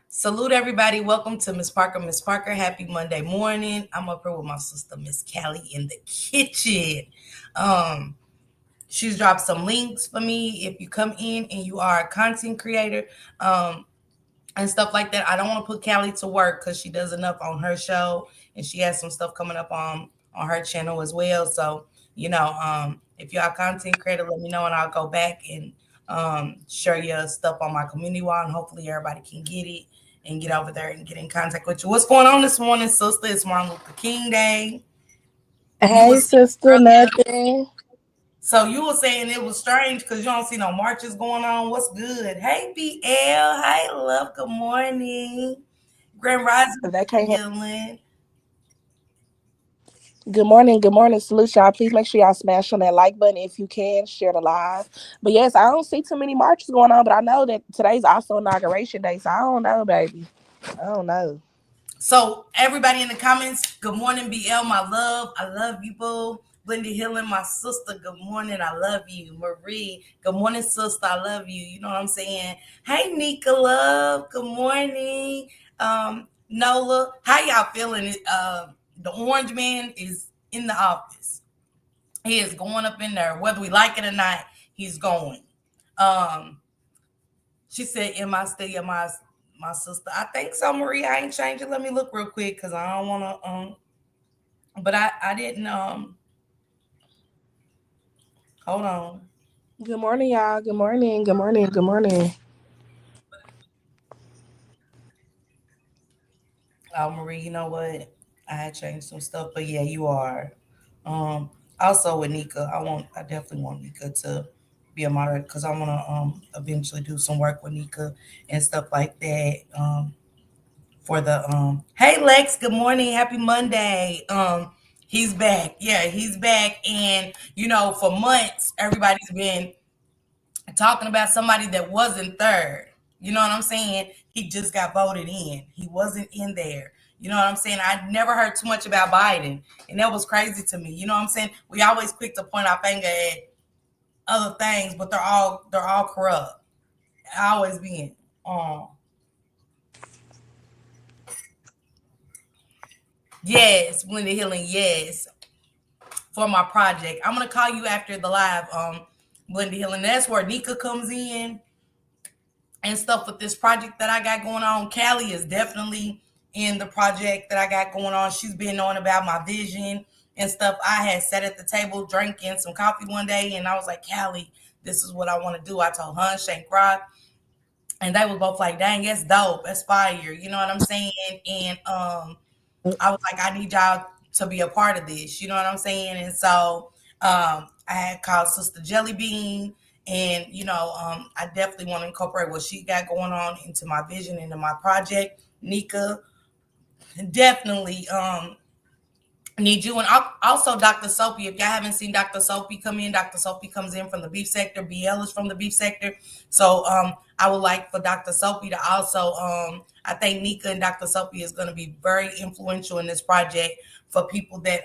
Salute everybody. Welcome to Miss Parker. Miss Parker, happy Monday morning. I'm up here with my sister, Miss Callie, in the kitchen. Um, she's dropped some links for me. If you come in and you are a content creator, and stuff like that. I don't want to put Callie to work because she does enough on her show and she has some stuff coming up on her channel as well. So, if you're a content creator, let me know and I'll go back and share your stuff on my community wall and hopefully everybody can get it and get over there and get in contact with you. What's going on this morning, sister? It's Martin Luther King Day. You Hey, was sister, earlier. nothing. So you were saying it was strange because you don't see no marches going on. What's good? Hey, BL. Hey, love. Good morning. Grand Rising, They can't. healing. Good morning. Salute y'all. Please make sure y'all smash on that like button if you can. Share the live. But yes, I don't see too many marches going on. But I know that today's also inauguration day, so I don't know, baby. I don't know. So everybody in the comments, good morning, BL, my love. I love you, boo. Linda Healing, my sister, good morning. I love you. Marie, good morning, sister. I love you. You know what I'm saying? Hey, Nika, love. Good morning. Nola, how y'all feeling? The orange man is in the office. He is going up in there, whether we like it or not. He's going. Um, she said, "Am I still my sister?" I think so, Marie. I ain't changing. Let me look real quick because I don't want to. But I didn't. Hold on. Good morning, y'all. Good morning. Good morning. Good morning. Oh, Marie, you know what? I had changed some stuff, but yeah, you are. Um, Also with Nika, I definitely want Nika to be a moderator because I want to eventually do some work with Nika and stuff like that. For the hey Lex, good morning, happy Monday. He's back. Yeah, he's back. And for months everybody's been talking about somebody that wasn't third. You know what I'm saying? He just got voted in. He wasn't in there. You know what I'm saying? I never heard too much about Biden. And that was crazy to me. You know what I'm saying? We always quick to point our finger at other things, but they're all corrupt. Always being. Um yes, Linda Healing, yes. For my project. I'm gonna call you after the live, Linda Hill, and that's where Nika comes in and stuff with this project that I got going on. Callie is definitely in the project that I got going on. She's been knowing about my vision and stuff. I had sat at the table drinking some coffee one day, and I was like, Callie, this is what I want to do. I told Hun Shank Rock, and they were both like, dang, that's dope, that's fire. You know what I'm saying? And I was like, I need y'all to be a part of this. You know what I'm saying? And so I had called Sister Jelly Bean, and I definitely want to incorporate what she got going on into my vision, into my project. Nika, definitely need you. And also Dr. Soapy. If y'all haven't seen Dr. Soapy come in, Dr. Soapy comes in from the beef sector. BL is from the beef sector. So I would like for Dr. Soapy to also, I think Nika and Dr. Soapy is going to be very influential in this project for people that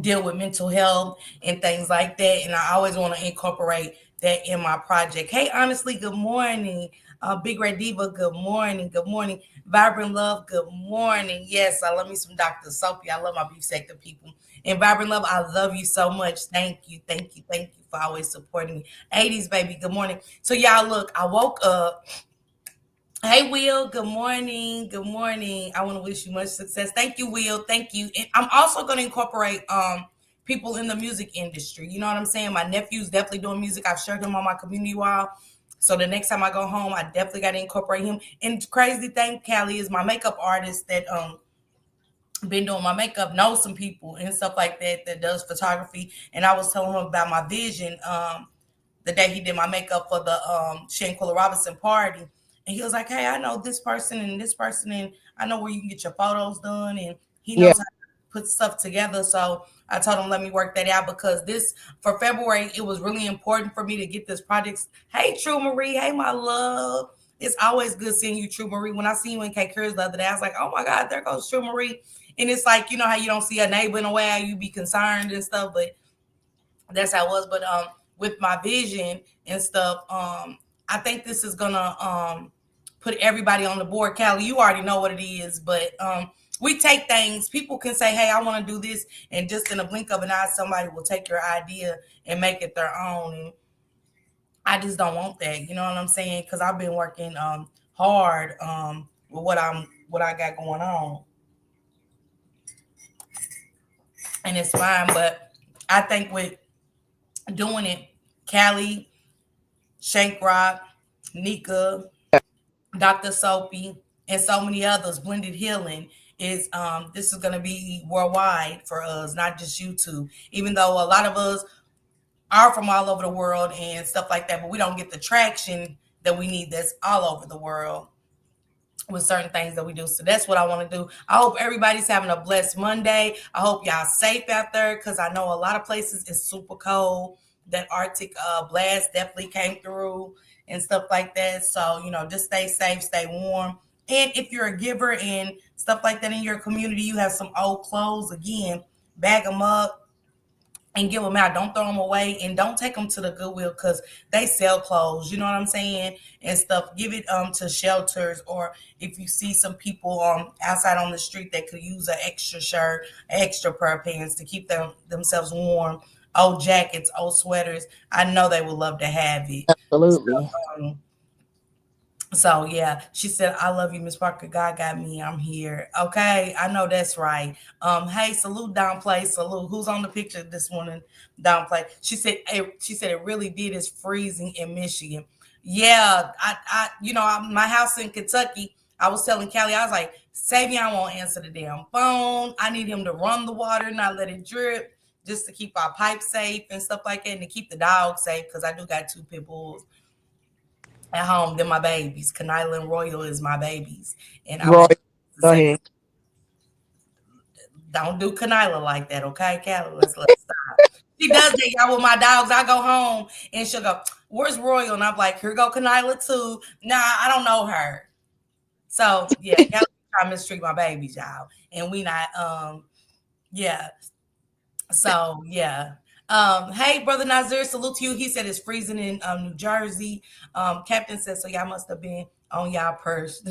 deal with mental health and things like that. And I always want to incorporate that in my project. Hey, honestly, good morning. Big Red Diva, good morning. Good morning. Vibrant Love, good morning. Yes, I love me some Dr. Soapy. I love my beef sector people. And Vibrant Love, I love you so much. Thank you. Thank you. Thank you for always supporting me. 80s, baby, good morning. So, y'all, look, I woke up. Hey, Will. Good morning. Good morning. I want to wish you much success. Thank you, Will. Thank you. And I'm also going to incorporate people in the music industry. You know what I'm saying? My nephew's definitely doing music. I've shared him on my community wall. So the next time I go home, I definitely got to incorporate him. And crazy thing, Callie, is my makeup artist that been doing my makeup knows some people and stuff like that that does photography. And I was telling him about my vision. The day he did my makeup for the Shanquilla Robinson party. And he was like, hey, I know this person, and I know where you can get your photos done. And he Yeah. knows how to put stuff together. So I told him, let me work that out because this, for February, it was really important for me to get this project. Hey, True Marie. Hey, my love. It's always good seeing you, True Marie. When I see you in K Curtis the other day, I was like, oh my God, there goes True Marie. And it's like, you know how you don't see a neighbor in a while, you be concerned and stuff, but that's how it was. But with my vision and stuff, I think this is gonna put everybody on the board. Callie, you already know what it is, but we take things. People can say, "Hey, I want to do this," and just in a blink of an eye, somebody will take your idea and make it their own. And I just don't want that. You know what I'm saying? Because I've been working hard with what I got going on, and it's fine. But I think with doing it, Callie, Shank Rock, Nika, Dr. Soapy, and so many others, Blended Healing is this is gonna be worldwide for us, not just YouTube. Even though a lot of us are from all over the world and stuff like that, but we don't get the traction that we need that's all over the world with certain things that we do. So that's what I want to do. I hope everybody's having a blessed Monday. I hope y'all safe out there because I know a lot of places it's super cold. That Arctic blast definitely came through and stuff like that. So, just stay safe, stay warm. And if you're a giver and stuff like that in your community, you have some old clothes, again, bag them up and give them out. Don't throw them away and don't take them to the Goodwill because they sell clothes. You know what I'm saying? And stuff. Give it to shelters, or if you see some people outside on the street that could use an extra shirt, an extra pair of pants to keep themselves warm. Old jackets, old sweaters. I know they would love to have it. Absolutely. So yeah, she said, "I love you, Miss Parker. God got me. I'm here." Okay, I know that's right. Hey, salute, downplay, salute. Who's on the picture this morning? Downplay. She said it really did. It's freezing in Michigan. Yeah, my house in Kentucky. I was telling Callie, I was like, Savion won't answer the damn phone. I need him to run the water, not let it drip, just to keep our pipes safe and stuff like that, and to keep the dogs safe because I do got 2 pit bulls at home. They're my babies. Kanila and Royal is my babies. And I Roy, want to go say, ahead. don't do Kanila like that, okay, Callie? Let's stop. She does that, y'all, with my dogs. I go home and she'll go, "Where's Royal?" And I'm like, "Here go Kanila too." Nah, I don't know her. So yeah, Callie try to mistreat my babies, y'all. And we not yeah. So yeah. Hey, brother Nazir, salute to you. He said it's freezing in New Jersey. Captain said, so y'all must have been on y'all purse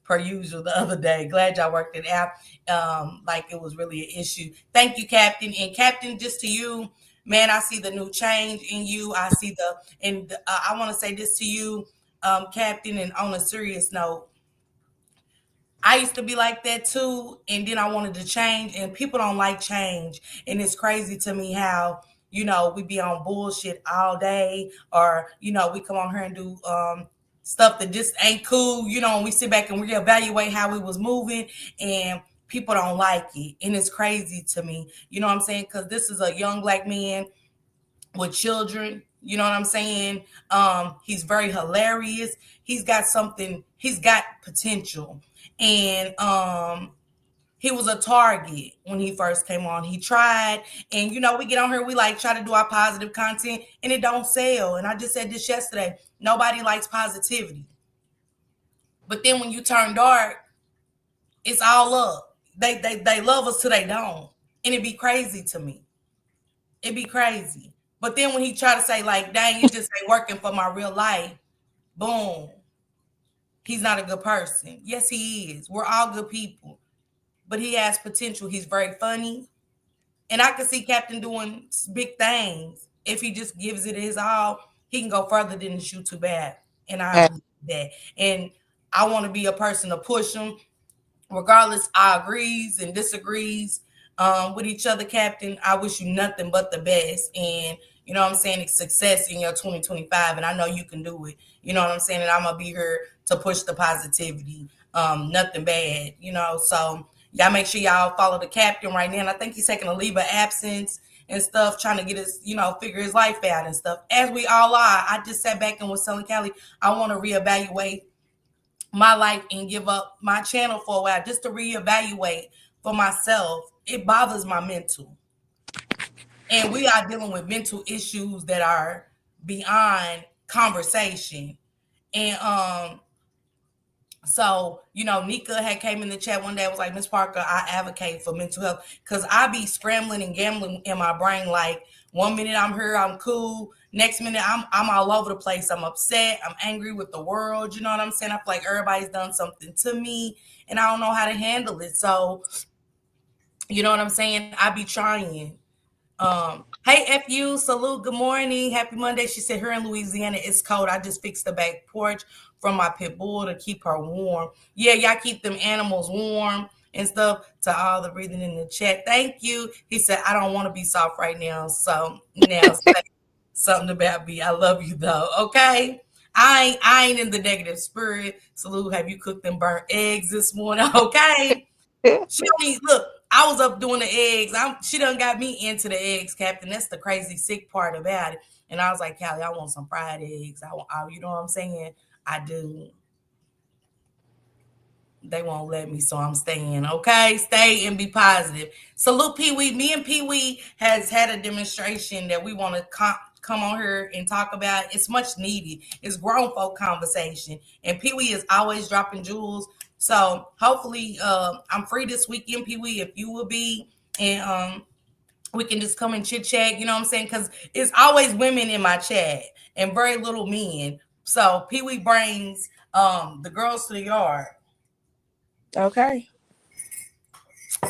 per usual the other day. Glad y'all worked it out. Like it was really an issue. Thank you, Captain. And Captain, just to you, man, I see the new change in you. I see I want to say this to you, Captain, and on a serious note, I used to be like that too, and then I wanted to change, and people don't like change, and it's crazy to me how we be on bullshit all day, or we come on here and do stuff that just ain't cool, and we sit back and we evaluate how we was moving, and people don't like it, and it's crazy to me. You know what I'm saying? Because this is a young black man with children. You know what I'm saying? He's very hilarious. He's got potential. And he was a target when he first came on. He tried, and we get on here, we like try to do our positive content, and it don't sell. And I just said this yesterday. Nobody likes positivity. But then when you turn dark, it's all up. They love us till they don't. And it'd be crazy to me. It'd be crazy. But then when he try to say, like, dang, it just ain't working for my real life, boom. He's not a good person. Yes, he is. We're all good people. But he has potential. He's very funny. And I can see Captain doing big things. If he just gives it his all, he can go further than Shoot Too Bad. And I believe that. And I want to be a person to push him. Regardless, I agrees and disagrees with each other, Captain. I wish you nothing but the best. And you know what I'm saying? It's success in your 2025. And I know you can do it. You know what I'm saying? And I'm going to be here to push the positivity. Nothing bad, So y'all make sure y'all follow the Captain right now. And I think he's taking a leave of absence and stuff, trying to get his, figure his life out and stuff. As we all are. I just sat back and was telling Callie, I want to reevaluate my life and give up my channel for a while just to reevaluate for myself. It bothers my mental. And we are dealing with mental issues that are beyond conversation. And So, Nika had came in the chat one day, was like, Miss Parker, I advocate for mental health. Cause I be scrambling and gambling in my brain. Like 1 minute I'm here, I'm cool. Next minute I'm all over the place. I'm upset. I'm angry with the world. You know what I'm saying? I feel like everybody's done something to me and I don't know how to handle it. So, you know what I'm saying? I be trying. Hey FU, salute, good morning, happy Monday. She said here in Louisiana it's cold. I just fixed the back porch from my pit bull to keep her warm. Yeah, y'all keep them animals warm and stuff. To all the breathing in the chat, thank you. He said I don't want to be soft right now, so now say something about me. I love you though. Okay. I ain't in the negative spirit. Salute, have you cooked them burnt eggs this morning? Okay. She don't even look. I was up doing the eggs. She done got me into the eggs, Captain. That's the crazy sick part about it. And I was like, Callie, I want some fried eggs. You know what I'm saying? I do. They won't let me, so I'm staying. Okay, stay and be positive. Salute Pee Wee. Me and Pee Wee has had a demonstration that we want to come on here and talk about. It's much needed. It's grown folk conversation, and Pee Wee is always dropping jewels. So hopefully, I'm free this weekend, Pee Wee, if you will be, and we can just come and chit chat. You know what I'm saying? Because it's always women in my chat and very little men. So Pee Wee brings the girls to the yard. Okay.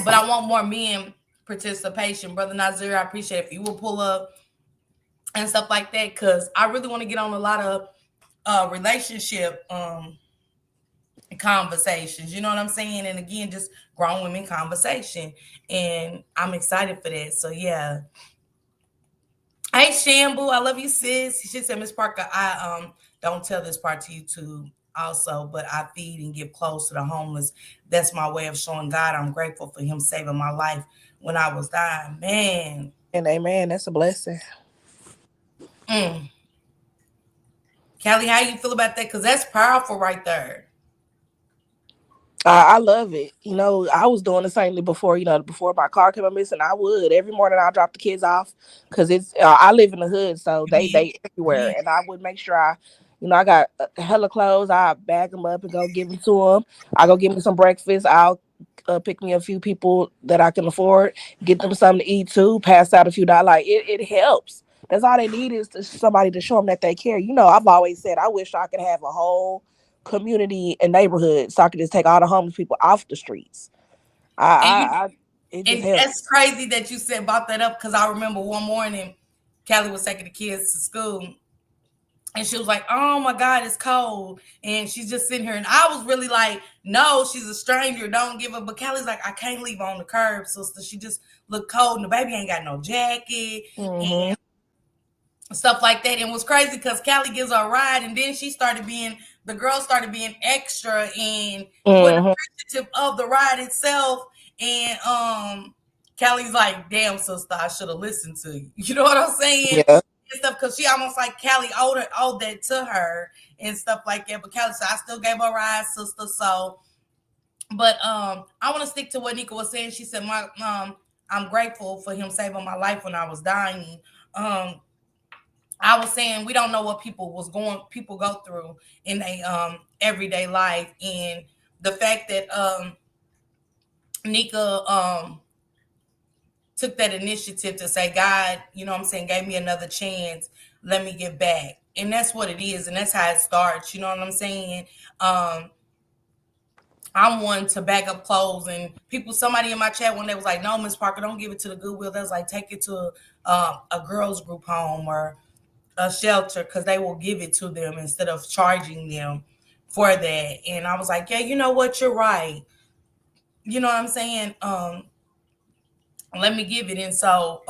But I want more men participation. Brother Nazir, I appreciate if you will pull up and stuff like that, because I really want to get on a lot of relationship conversations. You know what I'm saying? And again, just grown women conversation. And I'm excited for that. So yeah. Hey Shamble, I love you, sis. She said, Miss Parker, I don't tell this part to you too also, but I feed and give clothes to the homeless. That's my way of showing God I'm grateful for him saving my life when I was dying. Man. And amen. That's a blessing. Mm. Callie, how you feel about that? Because that's powerful right there. I love it. I was doing the same thing before. Before my car came up missing, I would every morning I drop the kids off because it's I live in the hood, so they everywhere, and I would make sure I got hella clothes. I bag them up and go give them to them. I go give me some breakfast. I'll pick me a few people that I can afford, get them something to eat too. Pass out a few dollars. Like it helps. That's all they need is somebody to show them that they care. I've always said I wish I could have a whole community and neighborhood so I could just take all the homeless people off the streets. And you It just and that's helps. crazy that you said brought that up, because I remember one morning Callie was taking the kids to school and she was like, oh my God, it's cold. And she's just sitting here. And I was really like, no, she's a stranger. Don't give her. But Callie's like, I can't leave her on the curb, sister. She just look cold. And the baby ain't got no jacket Mm-hmm. and stuff like that. And it was crazy because Callie gives her a ride. And then the girl started being extra and wasn't Mm-hmm. appreciative of the ride itself. And Callie's like, damn, sister, I should have listened to you. You know what I'm saying? Yeah. And stuff, because she almost like Callie owed that to her and stuff like that. But Callie said, I still gave her a ride, sister. So, but I want to stick to what Nika was saying. She said, my I'm grateful for him saving my life when I was dying. Um, I was saying we don't know what people go through in a everyday life, and the fact that Nika took that initiative to say, God, you know what I'm saying, gave me another chance, let me get back. And that's what it is, and that's how it starts, you know what I'm saying? I'm one to bag up clothes, and somebody in my chat one day was like, no, Miss Parker, don't give it to the Goodwill. That's like, take it to a girls group home or a shelter, because they will give it to them instead of charging them for that. And I was like, yeah, you know what, you're right. You know what I'm saying? Let me give it. And so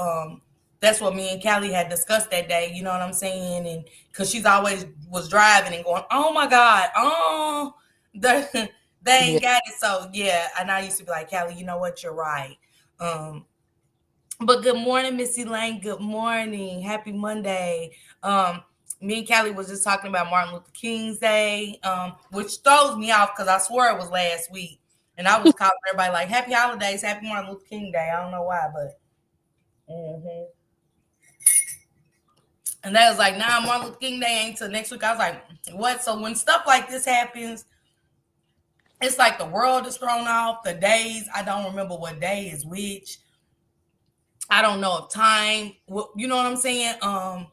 that's what me and Callie had discussed that day, you know what I'm saying? And because she's always was driving and going, oh my God, oh, they Yeah. ain't got it. So yeah, and I used to be like, Callie, you know what, you're right. um but good morning, Missy Lane. Good morning. Happy Monday. Um, Me and Callie was just talking about Martin Luther King's Day, which throws me off because I swear it was last week. And I was calling everybody like, Happy Holidays, Happy Martin Luther King Day. I don't know why, but. hmm And they was like, nah, Martin Luther King Day ain't till next week. I was like, what? So when stuff like this happens, it's like the world is thrown off. The days, I don't remember what day is which. I don't know if time, you know what I'm saying? I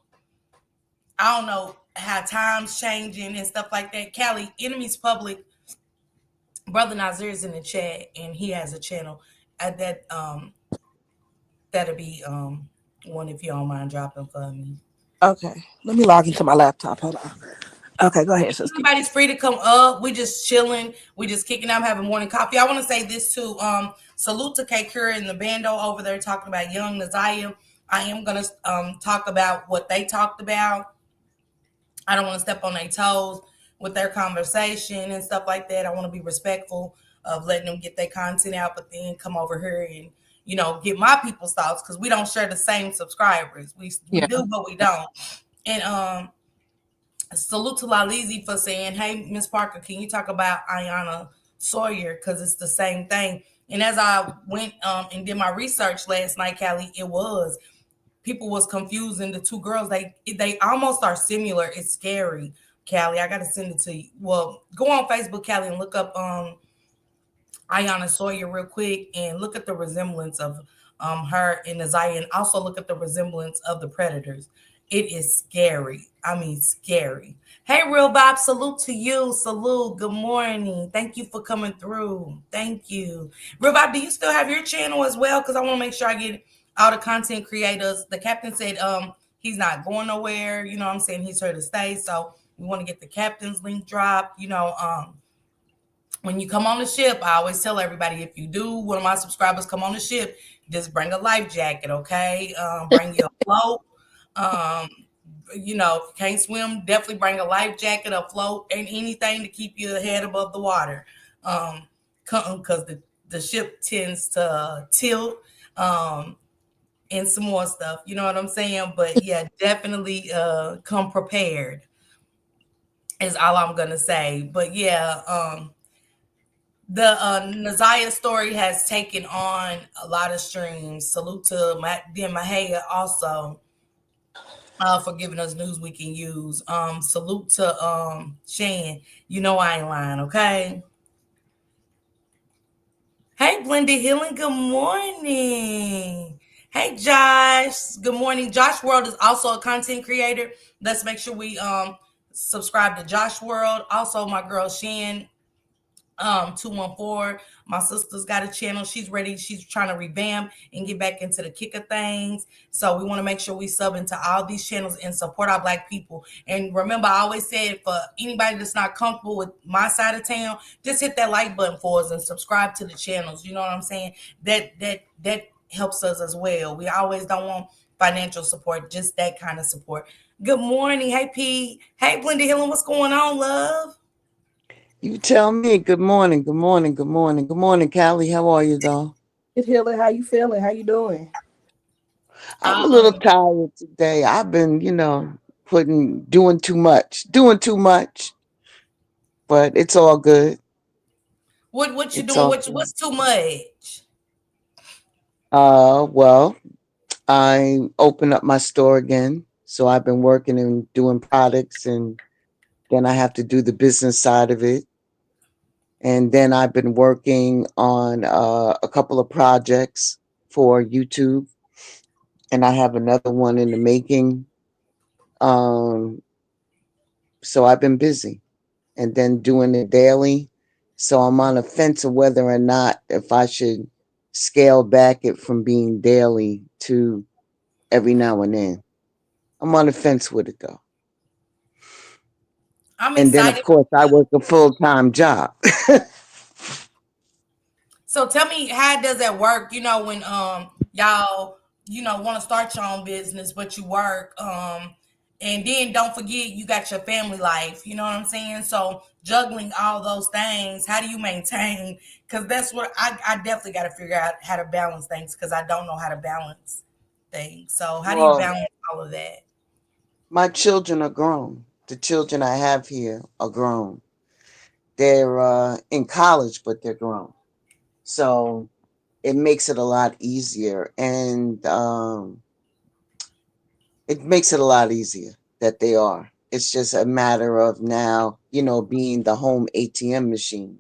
don't know how time's changing and stuff like that. Callie, Enemies Public, Brother Nazir is in the chat and he has a channel at that that'll be one if you don't mind dropping for me. Okay, let me log into my laptop. Hold on. Okay, go ahead, sister. Everybody's free to come up. We just chilling. We just kicking out, having morning coffee. I want to say this too. Salute to K Cura and the bando over there talking about Young Naziah. I am gonna talk about what they talked about. I don't want to step on their toes with their conversation and stuff like that. I want to be respectful of letting them get their content out, but then come over here and get my people's thoughts because we don't share the same subscribers. We Yeah. do, but we don't. And salute to Lalizi for saying, "Hey, Miss Parker, can you talk about Ayana Sawyer because it's the same thing." And as I went and did my research last night, Callie, it was people was confusing the two girls. They almost are similar. It's scary, Callie. I gotta send it to you. Well, go on Facebook, Callie, and look up Ayana Sawyer real quick and look at the resemblance of her and Naziah, and also look at the resemblance of the Predators. It is scary. I mean, scary. Hey, Real Bob, salute to you. Salute. Good morning. Thank you for coming through. Thank you. Real Bob, do you still have your channel as well? Because I want to make sure I get all the content creators. The captain said he's not going nowhere. You know what I'm saying? He's here to stay. So we want to get the captain's link dropped. When you come on the ship, I always tell everybody, if you do, one of my subscribers come on the ship, just bring a life jacket, okay? Bring your float. If you can't swim, definitely bring a life jacket, a float, and anything to keep your head above the water. Because the ship tends to tilt, and some more stuff. You know what I'm saying? But yeah, definitely come prepared is all I'm gonna say. But yeah, the Naziah story has taken on a lot of streams. Salute to Dan Mahaya also for giving us news we can use. Salute to Shan. You know I ain't lying, okay? Hey, Blended Healing, good morning. Hey, Josh, good morning. Josh World is also a content creator. Let's make sure we subscribe to Josh World. Also, my girl Shan 214. My sister's got a channel. She's ready. She's trying to revamp and get back into the kick of things. So we want to make sure we sub into all these channels and support our Black people. And remember, I always said, for anybody that's not comfortable with my side of town, just hit that like button for us and subscribe to the channels. You know what I'm saying? That helps us as well. We always don't want financial support, just that kind of support. Good morning. Hey, Pete. Hey, Blended Healing. What's going on, love? You tell me. Good morning. Good morning. Good morning. Good morning, Callie. How are you, though? It's Healing. How you feeling? How you doing? I'm a little tired today. I've been, doing too much, but it's all good. What you It's doing? all What's too much? well, I opened up my store again, so I've been working and doing products, and then I have to do the business side of it. And then I've been working on a couple of projects for YouTube, and I have another one in the making. Um, so I've been busy and then doing it daily. So I'm on a fence of whether or not if I should scale back it from being daily to every now and then. I'm on the fence with it though. I'm And then of excited. course I work a full-time job. So tell me, how does that work? When y'all want to start your own business, but you work and then don't forget you got your family life. You know what I'm saying? So juggling all those things, how do you maintain? Because that's what I definitely got to figure out how to balance things because I don't know how to balance things. So how do you Well, balance all of that? my children are grown. The children I have here are grown. They're in college, but they're grown. So it makes it a lot easier. And it makes it a lot easier that they are. It's just a matter of now, being the home ATM machine.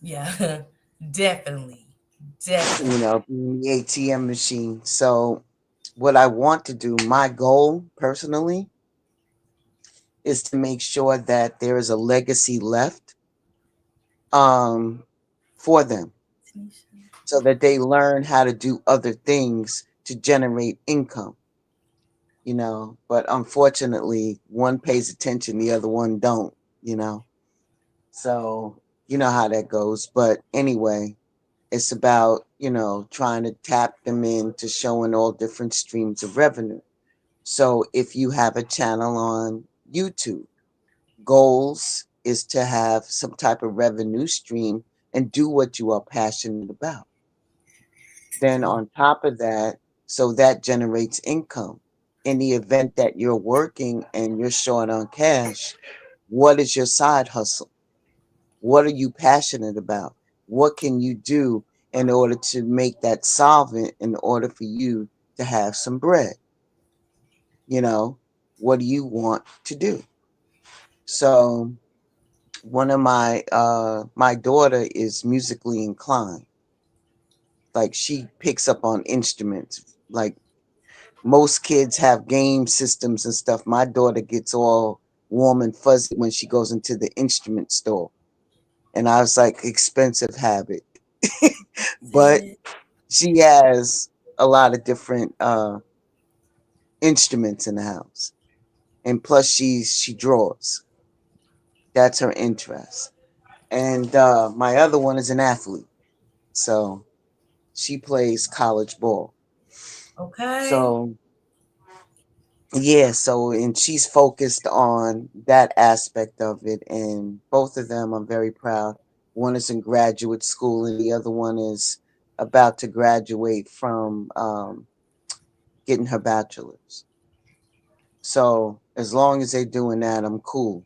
Yeah, definitely. You Definitely. know, being the ATM machine. So, what I want to do, my goal personally, is to make sure that there is a legacy left um, for them so that they learn how to do other things to generate income, you know. But unfortunately, one pays attention, the other one don't, you know. So, you know how that goes. But anyway, it's about, you know, trying to tap them into showing all different streams of revenue. So if you have a channel on YouTube, goals is to have some type of revenue stream and do what you are passionate about. Then Yeah. on top of that, so that generates income. In the event that you're working and you're short on cash, what is your side hustle? What are you passionate about? What can you do in order to make that solvent in order for you to have some bread? You know, what do you want to do? So one of my daughter is musically inclined. Like she picks up on instruments. Like most kids have game systems and stuff. My daughter gets all warm and fuzzy when she goes into the instrument store. And I was like, expensive habit. But Yeah. she has a lot of different instruments in the house. And plus she draws. That's her interest. And my other one is an athlete. So she plays college ball. Okay. So yeah, so and she's focused on that aspect of it, and both of them I'm very proud. One is in graduate school, and the other one is about to graduate from getting her bachelor's. So as long as they're doing that, I'm cool.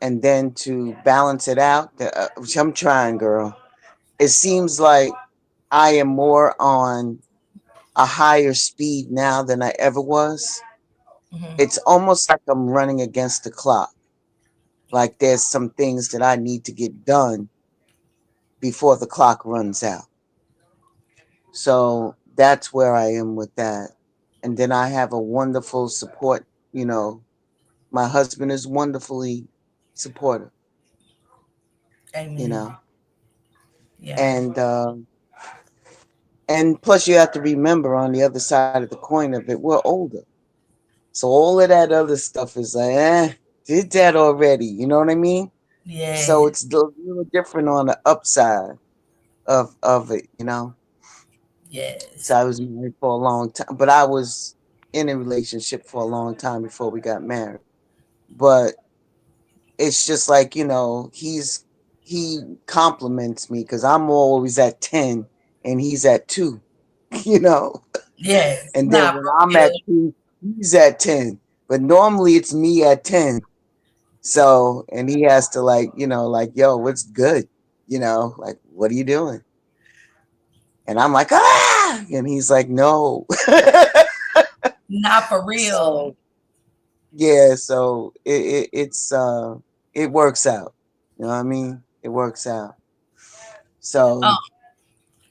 And then to balance it out, which I'm trying, girl. It seems like I am more on a higher speed now than I ever was. Mhm. It's almost like I'm running against the clock. Like there's some things that I need to get done before the clock runs out. So that's where I am with that. And then I have a wonderful support, you know, my husband is wonderfully supportive, you Amen. know. Yeah. And plus you have to remember on the other side of the coin of it, we're older. So all of that other stuff is like, did that already. You know what I mean? So Yes. it's a little different on the upside of it, you know. So Yes. I was married for a long time, but I was in a relationship for a long time before we got married. But it's just like, you know, he compliments me because I'm always at 10 and he's at 2, you know. Yes. And then Nah, when for I'm real. at 2, he's at 10. But normally it's me at 10. So, and he has to like, you know, like, yo, what's good? You know, like, what are you doing? And I'm like, ah, and he's like, no. Not for real. So yeah, so it works out. You know what I mean? It works out. Um, So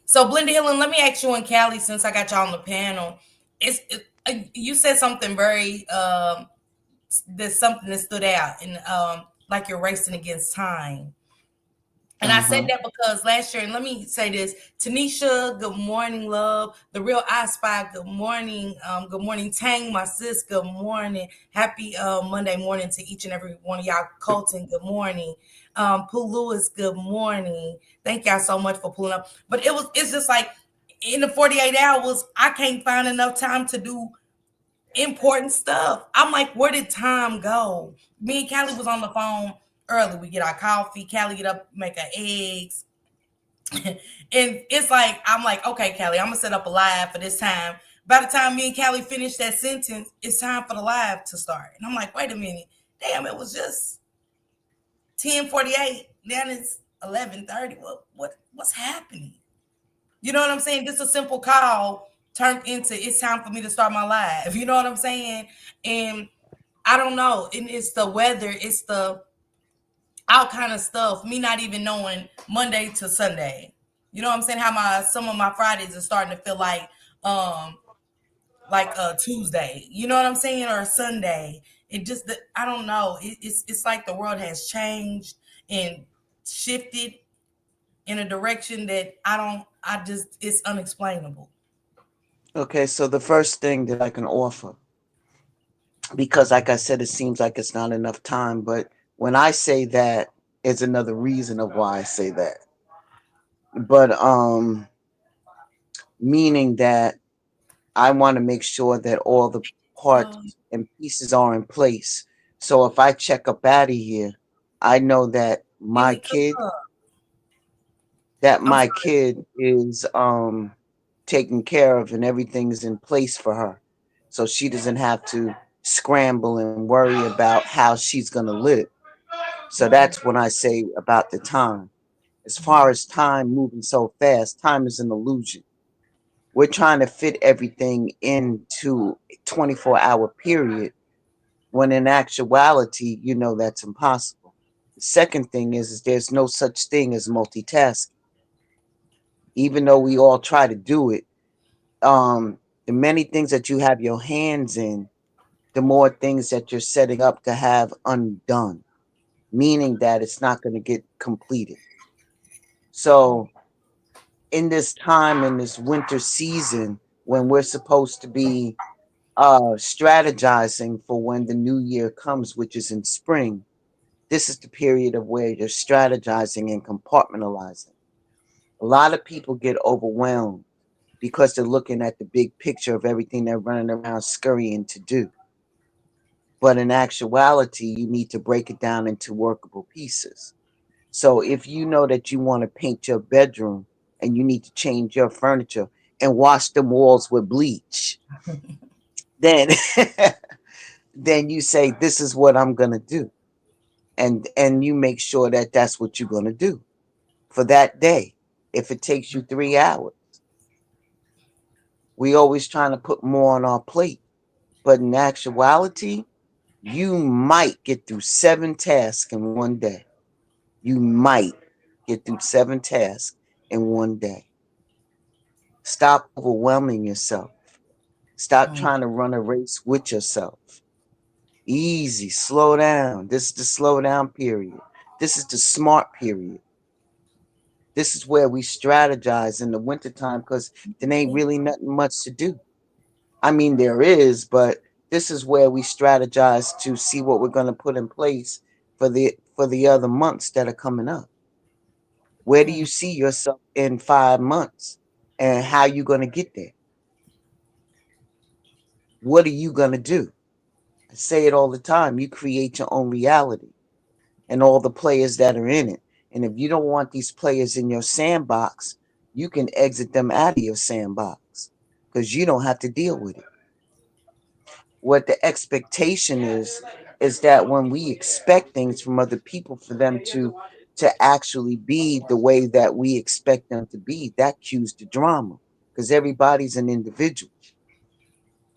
so Blenda Hill, and let me ask you and Callie, since I got y'all on the panel, you said something very there's something that stood out, and like you're racing against time. And I said uh-huh. that because last year, and let me say this, Tanisha, good morning, love. The real I Spy, good morning. Good morning, Tang, my sis, good morning. Happy Monday morning to each and every one of y'all. Colton, good morning. Pooh Lewis, good morning. Thank y'all so much for pulling up. But it's just like in the 48 hours, I can't find enough time to do important stuff. I'm like, where did time go? Me and Callie was on the phone early. We get our coffee. Callie get up, make her eggs. And it's like, I'm like, okay, Callie, I'm gonna set up a live for this time. By the time me and Callie finish that sentence, it's time for the live to start. And I'm like, wait a minute. Damn, it was just 10:48. Now it's 11:30. What's happening? You know what I'm saying? Just a simple call turned into it's time for me to start my live. You know what I'm saying? And I don't know. And it's the weather. It's the all kind of stuff. Me not even knowing Monday to Sunday. You know what I'm saying? How some of my Fridays are starting to feel like a Tuesday. You know what I'm saying? Or a Sunday. It just I don't know. It's like the world has changed and shifted in a direction that I just it's unexplainable. Okay, so the first thing that I can offer, because like I said, it seems like it's not enough time, but when I say that, is another reason of why I say that. But meaning that I want to make sure that all the parts Um, and pieces are in place. So if I check up out of here, I know Anika, that I'm my sorry. kid is taken care of and everything's in place for her. So she doesn't have to scramble and worry about how she's going to live. So Mhm, that's when I say about the time. As mhm, far as time moving so fast, time is an illusion. We're trying to fit everything into a 24-hour period when in actuality, you know that's impossible. The second thing is there's no such thing as multitasking. Even though we all try to do it, the many things that you have your hands in, the more things that you're setting up to have undone, meaning that it's not going to get completed. So in this time, in this winter season, when we're supposed to be strategizing for when the new year comes, which is in spring, this is the period of where you're strategizing and compartmentalizing. A lot of people get overwhelmed because they're looking at the big picture of everything they're running around scurrying to do. But in actuality, you need to break it down into workable pieces. So if you know that you want to paint your bedroom and you need to change your furniture and wash the walls with bleach, then then you say this is what I'm going to do. And you make sure that that's what you're going to do for that day. If it takes you 3 hours, we always trying to put more on our plate, but in actuality, you might get through 7 tasks in one day. You might get through 7 tasks in one day. Stop overwhelming yourself. Stop mhm. trying to run a race with yourself. Easy, slow down. This is the slow down period. This is the smart period. This is where we strategize in the wintertime because there ain't really nothing much to do. I mean, there is, but this is where we strategize to see what we're going to put in place for the other months that are coming up. Where do you see yourself in 5 months, and how you going to get there? What are you going to do? I say it all the time. You create your own reality and all the players that are in it. And if you don't want these players in your sandbox, you can exit them out of your sandbox because you don't have to deal with it. What the expectation is that when we expect things from other people for them to actually be the way that we expect them to be, that cues the drama because everybody's an individual.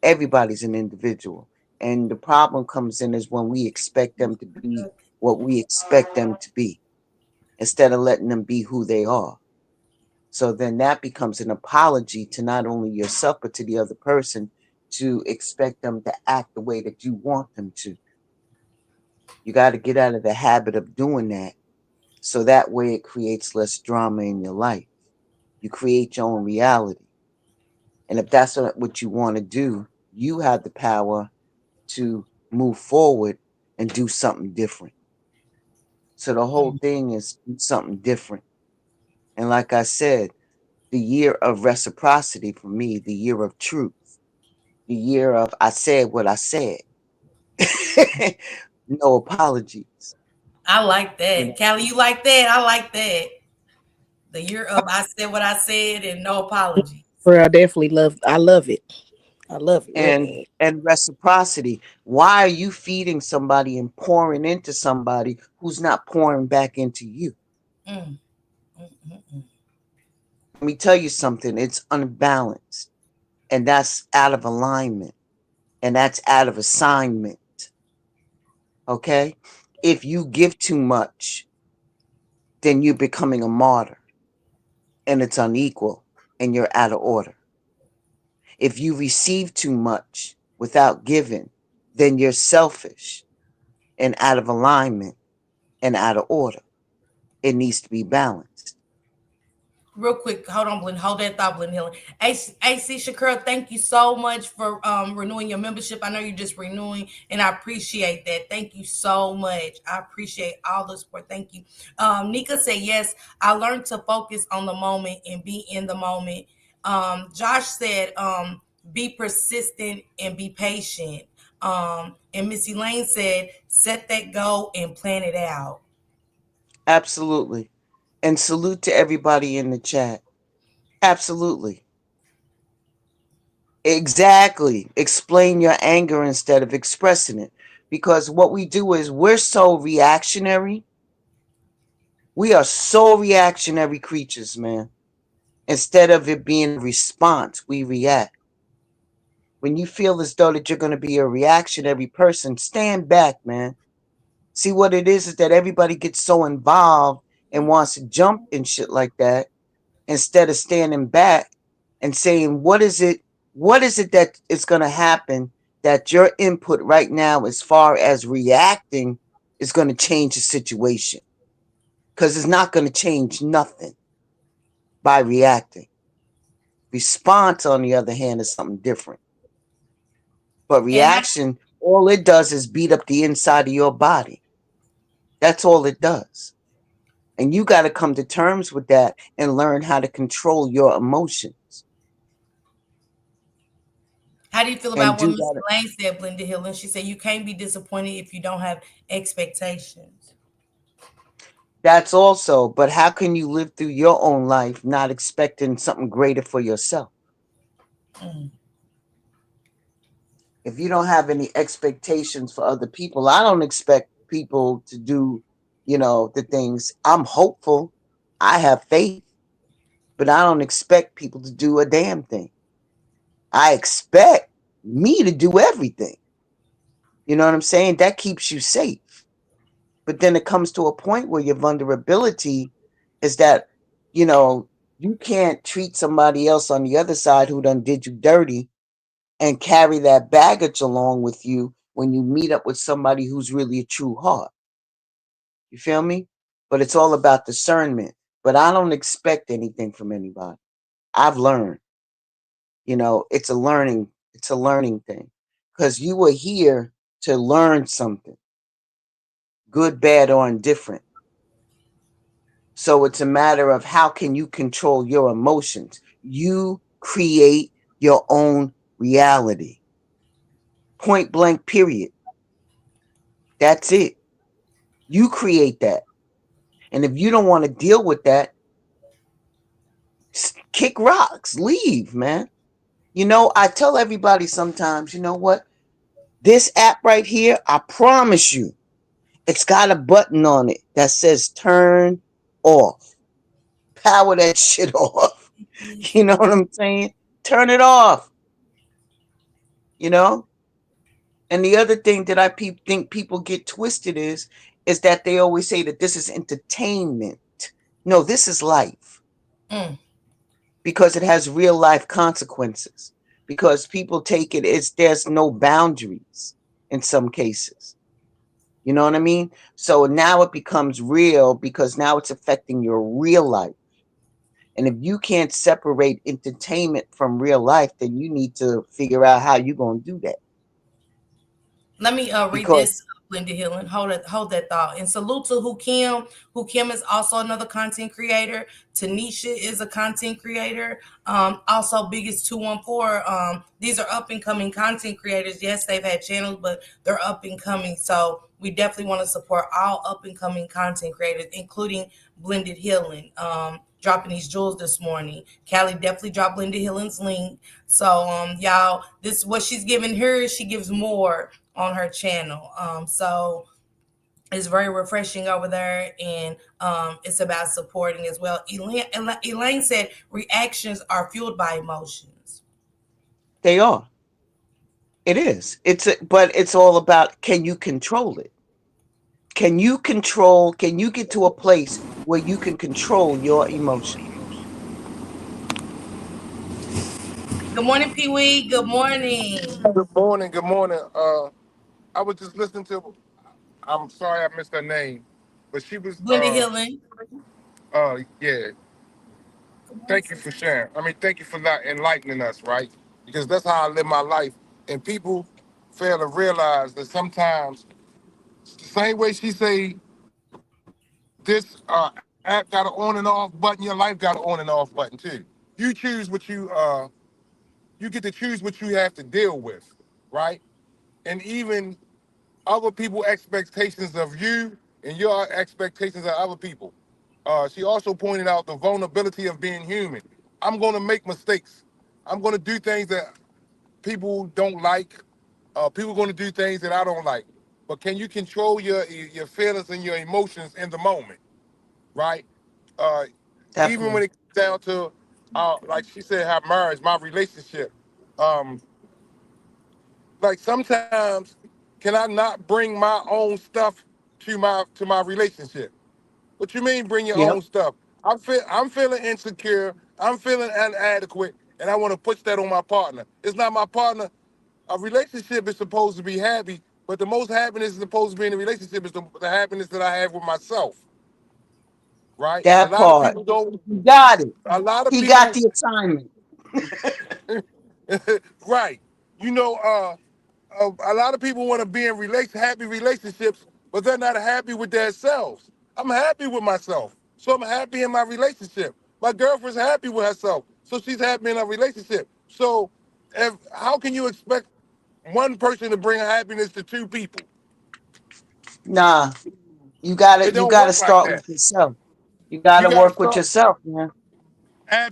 Everybody's an individual. And the problem comes in is when we expect them to be what we expect them to be instead of letting them be who they are. So then that becomes an apology to not only yourself, but to the other person to expect them to act the way that you want them to. You got to get out of the habit of doing that. So that way it creates less drama in your life. You create your own reality. And if that's what you want to do, you have the power to move forward and do something different. So the whole thing is do something different. And like I said, the year of reciprocity for me, the year of truth, the year of I said what I said. No apologies. I like You that. know, Callie, you like that? I like that. The year of I said what I said and no apologies. Girl, I definitely love. I love it. I love it. Yeah. and reciprocity. Why are you feeding somebody and pouring into somebody who's not pouring back into you? Mm, mm, mm, mm. Let me tell you something, it's unbalanced, and that's out of alignment, and that's out of assignment. Okay? if you give too much, then you're becoming a martyr and it's unequal and you're out of order. If you receive too much without giving, then you're selfish and out of alignment and out of order. It needs to be balanced. Real quick, hold on, Blend. Hold that thought, Blend Healing. AC Shakira, thank you so much for renewing your membership. I know you're just renewing, and I appreciate that. Thank you so much. I appreciate all the support. Thank you. Nika said, yes, I learned to focus on the moment and be in the moment. Josh said, be persistent and be patient. And Missy Lane said, set that goal and plan it out. Absolutely. And salute to everybody in the chat. Absolutely. Exactly. Explain your anger instead of expressing it. Because what we do is we're so reactionary. We are so reactionary creatures, man. Instead of it being a response, we react. When you feel as though that you're going to be a reactionary person, stand back, man. See, what it is that everybody gets so involved and wants to jump and shit like that instead of standing back and saying, what is it that is going to happen that your input right now as far as reacting is going to change the situation? Because it's not going to change nothing by reacting. Response, on the other hand, is something different. But reaction, all it does is beat up the inside of your body. That's all it does. And you got to come to terms with that and learn how to control your emotions. How do you feel about what Miss Lane said, Blended Hill? And she said you can't be disappointed if you don't have expectations. That's also, but how can you live through your own life not expecting something greater for yourself? If you don't have any expectations for other people, I don't expect people to do, the things. I'm hopeful. I have faith, but I don't expect people to do a damn thing. I expect me to do everything. You know what I'm saying? That keeps you safe. But then it comes to a point where your vulnerability is that, you can't treat somebody else on the other side who done did you dirty and carry that baggage along with you when you meet up with somebody who's really a true heart. You feel me? But it's all about discernment. But I don't expect anything from anybody. I've learned. It's a learning thing. Because you were here to learn something. Good, bad, or indifferent. So it's a matter of how can you control your emotions. You create your own reality. Point blank, period. That's it. You create that. And if you don't want to deal with that, kick rocks, leave, man. I tell everybody sometimes, you know what? This app right here, I promise you, it's got a button on it that says turn off. Power that shit off. You know what I'm saying? Turn it off. And the other thing that I think people get twisted is that they always say that this is entertainment. No, this is life. Because it has real life consequences. Because people take it as there's no boundaries in some cases. You know what I mean? So now it becomes real because now it's affecting your real life. And if you can't separate entertainment from real life, then you need to figure out how you're going to do that. Let me read this, Linda Hillen. Hold that thought. And salute to Who Kim. Who Kim is also another content creator. Tanisha is a content creator. Also, Biggest 214. These are up and coming content creators. Yes, they've had channels, but they're up and coming. So we definitely want to support all up and coming content creators, including Blended Healing. Dropping these jewels this morning. Callie definitely dropped Linda Hillen's link. So y'all, this is what she's giving her. She gives more on her channel. So it's very refreshing over there, and it's about supporting as well. Elaine said reactions are fueled by emotions. They are. It is. But it's all about, can you control it? Can you get to a place where you can control your emotions? Good morning, Pee Wee. Good morning. Good morning. Good morning. I was just listening to. I'm sorry I missed her name, but she was. Glenda Hillen. Yeah. Thank you for sharing. I mean, thank you for not enlightening us, right? Because that's how I live my life, and people fail to realize that sometimes it's the same way she say this app got an on and off button, your life got an on and off button too. You choose what you get to choose what you have to deal with, right? And even other people expectations of you and your expectations of other people. She also pointed out the vulnerability of being human. I'm going to make mistakes. I'm going to do things that people don't like. People are going to do things that I don't like. But can you control your feelings and your emotions in the moment, right? Uh, Even Definitely. when it comes down to, like she said, her marriage, my relationship. Um, like sometimes can I not bring my own stuff to my relationship? What you mean bring your Yep. own stuff? I'm feeling insecure, I'm feeling inadequate, and I want to push that on my partner. It's not my partner. A relationship is supposed to be happy, but the most happiness is supposed to be in a relationship is the happiness that I have with myself, right? A That lot of part. people don't You got it. a lot of He got people the assignment. right. You know, a lot of people want to be in happy relationships, but they're not happy with themselves. I'm happy with myself, so I'm happy in my relationship. My girlfriend's happy with herself, so she's happy in her relationship. So, how can you expect one person to bring happiness to two people? Nah, It you don't gotta work like start that. with yourself. You gotta You got to work with start. yourself, man,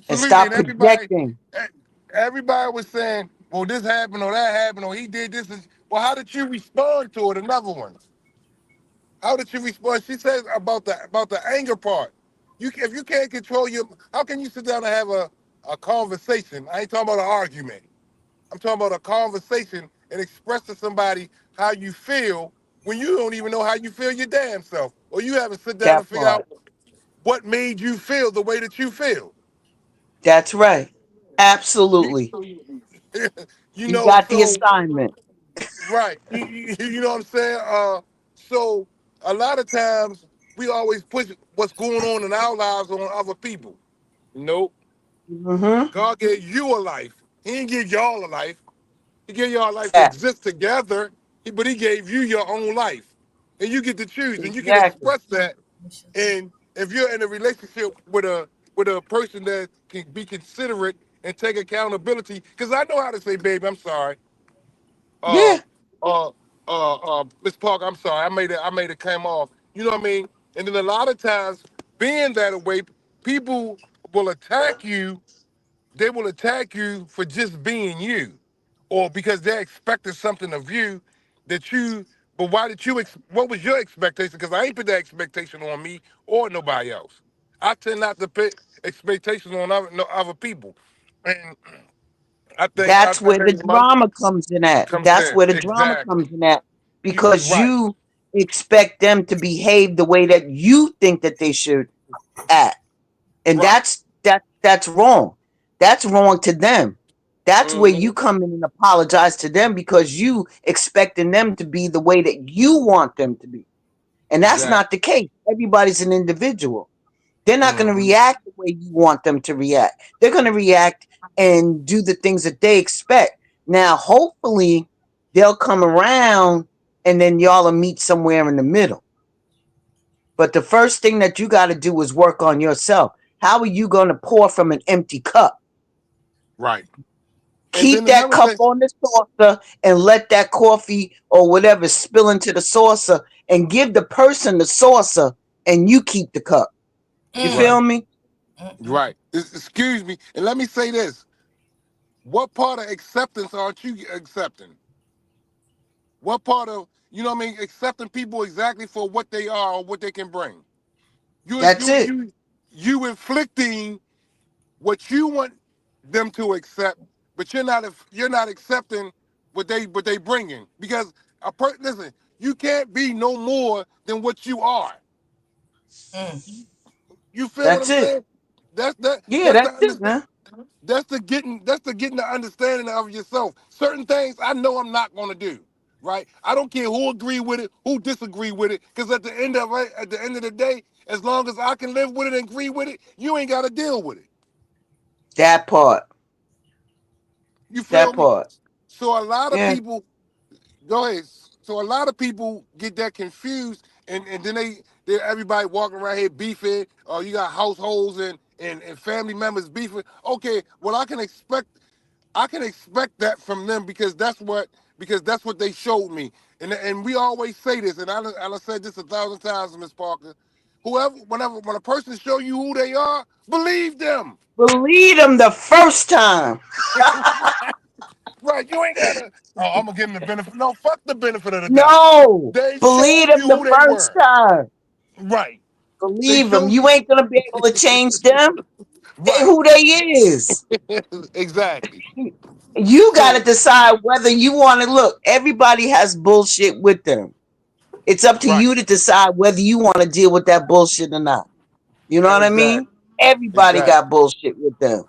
and Absolutely, stop and everybody, projecting. eh, everybody was saying, "Well, this happened or that happened or he did this." Well, how did you respond to it? Another one. How did you respond? She said about the anger part. If you can't control your, how can you sit down and have a conversation? I ain't talking about an argument. I'm talking about a conversation and express to somebody how you feel when you don't even know how you feel your damn self, or you haven't sit down That and figure part. out what made you feel the way that you feel. That's right. You, Absolutely. you You know, got the so assignment. right. You know what I'm saying? So a lot of times we always push what's going on in our lives on other people. Nope. Mm-hmm. God gave you a life. He didn't give y'all a life. He gave y'all a life to Fact. exist together, but he gave you your own life. And you get to choose and you can Exactly. express that. And if you're in a relationship with a person that can be considerate and take accountability, because I know how to say, baby, I'm sorry. uh, Yeah. Miss Parker, I'm sorry, I made it come off. You know what I mean? And then a lot of times, being that way, people will attack you. They will attack you for just being you, or because they're expecting something of you that you. But why did you? What was your expectation? Because I ain't put that expectation on me or nobody else. I tend not to put expectations on other people, and I That's where the think my drama comes in at. comes That's in where the drama exactly. comes in at. You Because right. you expect them to behave the way that you think that they should act. And Right. that's wrong. That's wrong to them. That's where Hmm. you come in and apologize to them because you expecting them to be the way that you want them to be. And that's Exactly. not the case. Everybody's an individual. They're not going to Hmm. react the way you want them to react. They're going to react and do the things that they expect. Now, hopefully, they'll come around and then y'all will meet somewhere in the middle. But the first thing that you got to do is work on yourself. How are you going to pour from an empty cup? Right. And Keep then that another cup thing. on the saucer and let that coffee or whatever spill into the saucer and give the person the saucer and you keep the cup. You Right. feel Mm. me? Mm-mm. Right. Excuse me. And let me say this. What part of acceptance aren't you accepting? What part of, you know what I mean, accepting people exactly for what they are or what they can bring? You That's you it. you you inflicting what you want them to accept, but you're not accepting what they bringing because listen, You can't be no more than what you are. Mm. You feel what That's I'm it. saying? That's that. Yeah, That's the that's it, understand. man. That's the getting. That's the getting the understanding of yourself. Certain things I know I'm not gonna do. Right? I don't care who agree with it, who disagree with it, because at the end of the day, as long as I can live with it and agree with it, you ain't got to deal with it. That part. You feel That me? part. So a lot of Yeah. people go ahead. So a lot of people get that confused, and then they everybody walking around here beefing, or you got households and family members beefing. Okay, well I can expect that from them because that's what they showed me. And we always say this, and I said this 1,000 times, Miss Parker. When a person show you who they are, believe them. Believe them the first time. Right, you ain't gotta. Oh, I'm gonna give them the benefit. No, fuck the benefit of the doubt. No. They Believe showed them you the who they first were. time. Right. They Believe them. showed You you. ain't gonna be able to change them. They Right. who they is. Exactly. You gotta So decide whether you want to look. Everybody has bullshit with them. It's up to right. you to decide whether you want to deal with that bullshit or not. You know what I mean? Exactly. Everybody got Exactly. bullshit with them.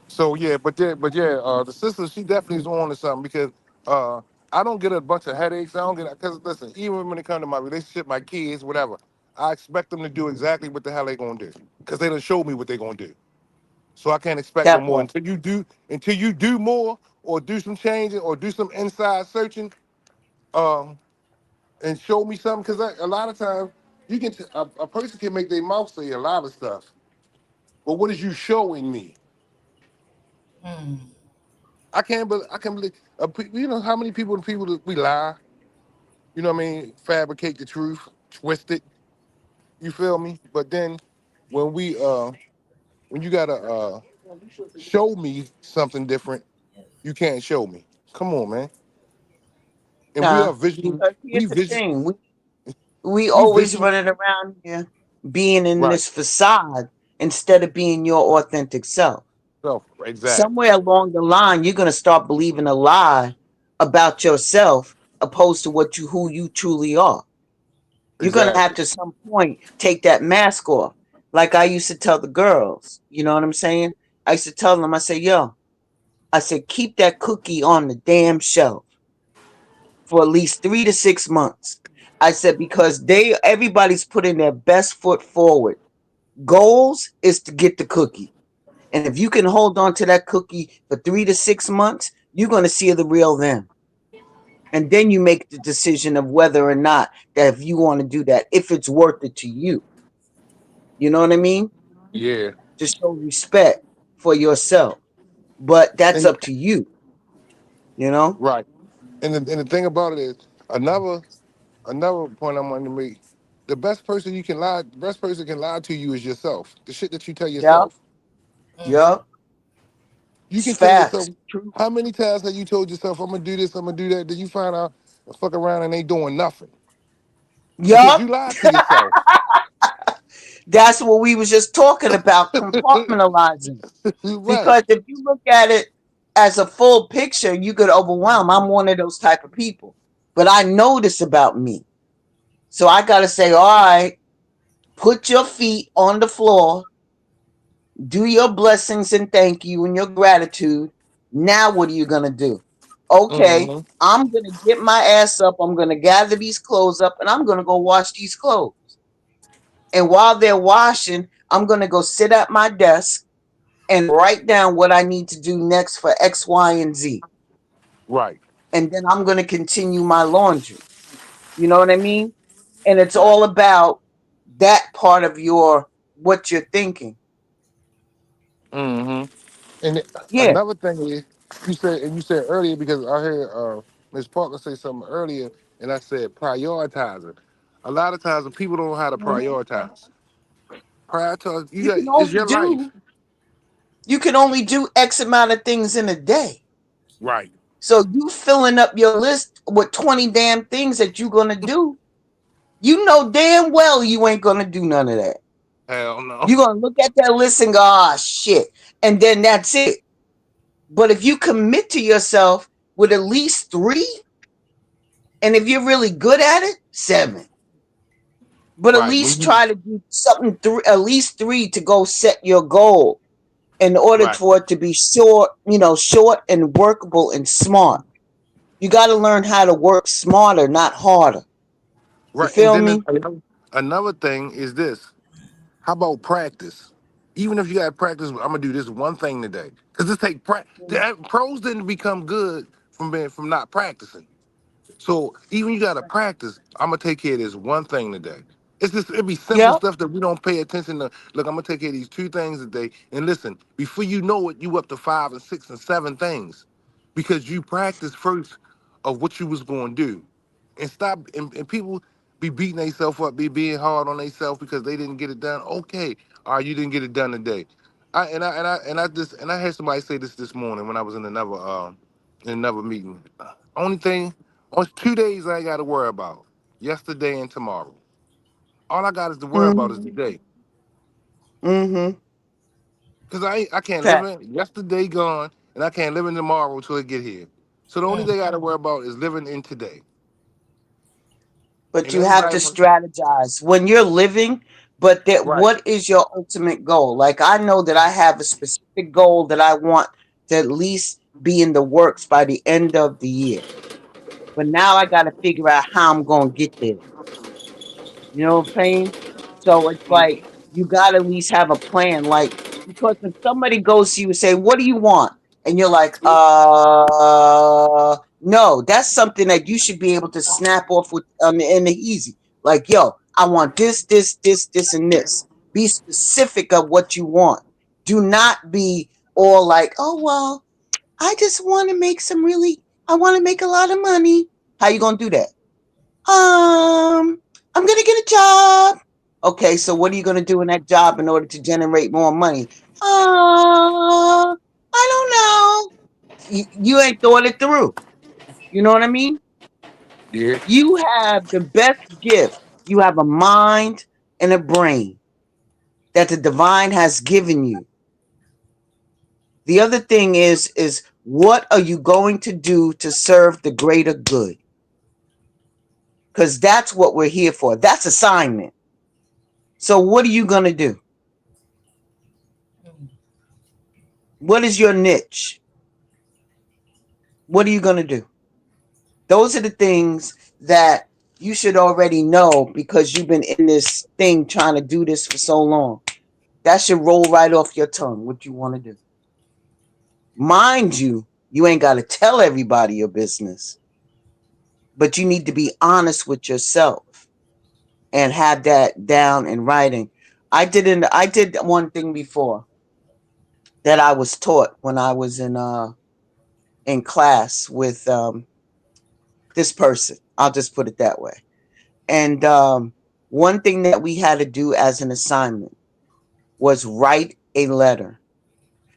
So yeah, the sister she definitely is on to something because uh, I don't get a bunch of headaches. I don't get because listen, even when it comes to my relationship, my kids, whatever, I expect them to do exactly what the hell they gonna do because they done showed me what they gonna do. So I can't expect no That more part. until you do more or do some changing or do some inside searching um, and show me something because a lot of times a person can make their mouth say a lot of stuff, but what is you showing me? Mm. I can't believe. You know how many people that we lie. You know what I mean? Fabricate the truth, twist it. You feel me? But then when we when you gotta show me something different, you can't show me. Come on, man. And we Nah. are visual. Because We here's the visual. thing. We We always visual. running around here being in Right. this facade instead of being your authentic self. So exactly. Somewhere along the line, you're gonna start believing a lie about yourself opposed to who you truly are. You're gonna have Exactly. to some point take that mask off. Like I used to tell the girls, you know what I'm saying? I used to tell them, I said, yo, I said, keep that cookie on the damn shelf for at least 3 to 6 months. I said, because everybody's putting their best foot forward. Goals is to get the cookie. And if you can hold on to that cookie for 3 to 6 months, you're gonna see the real them. And then you make the decision of whether or not that if you want to do that, if it's worth it to you. You know what I mean? Yeah. To show respect for yourself. But that's And up to you, you know? right. And the thing about it is another point I'm going to make. The best person can lie to you is yourself. The shit that you tell Yeah, yourself. Mm. yeah. You It's can tell yourself facts. True. how many times have you told yourself, I'm gonna do this, I'm gonna do that, then you find out fuck around and ain't doing nothing. Because you Yup. lied to yourself. That's what we was just talking about, compartmentalizing. Right. Because if you look at it as a full picture, you could overwhelm. I'm one of those type of people. But I know this about me. So I gotta say, all right, put your feet on the floor, do your blessings and thank you and your gratitude. Now what are you gonna do? Okay, Hmm. I'm gonna get my ass up, I'm gonna gather these clothes up, and I'm gonna go wash these clothes. And while they're washing, I'm gonna go sit at my desk and write down what I need to do next for X, Y, and Z. Right. And then I'm gonna continue my laundry. You know what I mean? And it's Right. all about that part of your what you're thinking. Hmm. And Yeah. another thing is, you said earlier because I heard Ms. Parker say something earlier, and I said prioritizing. A lot of times, when people don't know how to prioritize. Prioritize. You can It's only your life. do you can only do X amount of things in a day. Right. So you filling up your list with 20 damn things that you're gonna do, you know damn well you ain't gonna do none of that. Hell no. You're gonna look at that list and go, ah shit. And then that's it. But if you commit to yourself with at least three, And if you're really good at it, 7. But at Right. When least you try to do something at least 3 to go set your goal in order right. for it to be short and workable and smart. You got to learn how to work smarter, not harder. You Right. And feel then me? another thing is this. How about practice? Even if you got practice, I'm gonna do this one thing today. Cause this take practice. Pros didn't become good from not practicing. So even you gotta practice. I'm gonna take care of this one thing today. It's just it be simple Yep. stuff that we don't pay attention to. Look, I'm gonna take care of these 2 things today. And listen, before you know it, you up to 5 and 6 and 7 things. Because you practice first of what you was gonna do. And stop and people be beating themselves up, be being hard on themselves because they didn't get it done. Okay, all right, you didn't get it done today. I had somebody say this morning when I was in another meeting. Only thing, on 2 days I ain't got to worry about. Yesterday and tomorrow. All I got is to worry about is Mm-hmm. today. Mm-hmm. Cause I can't live Fact. in yesterday gone, and I can't live in tomorrow until it get here. So the only Mm. thing I got to worry about is living in today. But And you have everybody, to strategize when you're living. But that, right? what is your ultimate goal? Like, I know that I have a specific goal that I want to at least be in the works by the end of the year. But now I got to figure out how I'm going to get there. You know what I'm saying? So it's like you got to at least have a plan. Like, because if somebody goes to you and say, "What do you want?" and you're like, no, that's something that you should be able to snap off with in the easy. Like, yo, I want this, this, this, this, and this. Be specific of what you want. Do not be all like, "Oh well, I just want to make I want to make a lot of money." How you gonna do that? I'm gonna get a job. Okay, so what are you gonna do in that job in order to generate more money? I don't know. You ain't thought it through. You know what I mean? Yeah. You have the best gift. You have a mind and a brain that the divine has given you. The other thing is what are you going to do to serve the greater good? Because that's what we're here for. That's assignment. So what are you gonna do? What is your niche? What are you going to do? Those are the things that you should already know because you've been in this thing trying to do this for so long. That should roll right off your tongue what you want to do. Mind you, you ain't got to tell everybody your business, but you need to be honest with yourself and have that down in writing. I did one thing before that I was taught when I was in class with this person. I'll just put it that way. And one thing that we had to do as an assignment was write a letter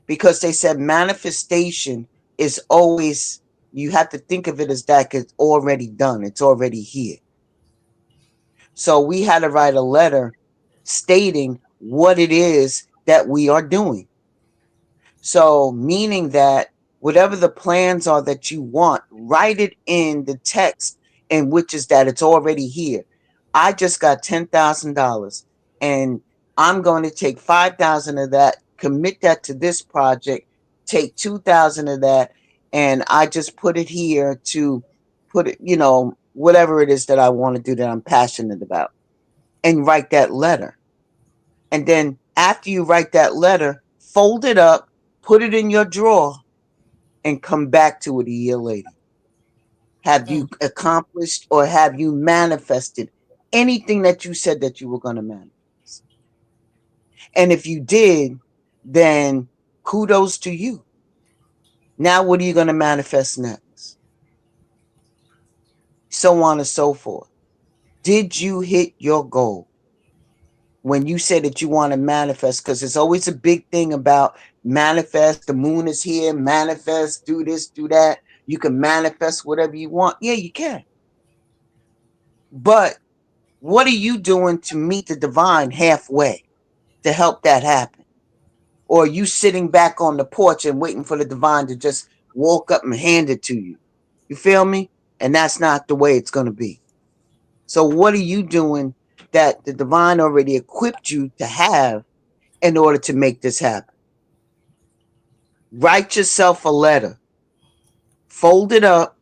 because they said manifestation is always, you have to think of it as that it's already done, it's already here. So we had to write a letter stating what it is that we are doing. So, meaning that whatever the plans are that you want, write it in the text, in which is that it's already here. I just got $10,000, and I'm going to take 5,000 of that, commit that to this project, take 2,000 of that, and I just put it here to put it, whatever it is that I want to do that I'm passionate about, and write that letter. And then after you write that letter, fold it up, put it in your drawer, and come back to it a year later. Have you Mm. accomplished or have you manifested anything that you said that you were going to manifest? And if you did, then kudos to you. Now, what are you going to manifest next? So on and so forth. Did you hit your goal? When you say that you want to manifest, because it's always a big thing about manifest, the moon is here, manifest, do this, do that. You can manifest whatever you want. Yeah, you can. But what are you doing to meet the divine halfway to help that happen? Or are you sitting back on the porch and waiting for the divine to just walk up and hand it to you? You feel me? And that's not the way it's going to be. So what are you doing that the divine already equipped you to have in order to make this happen? Write yourself a letter, fold it up,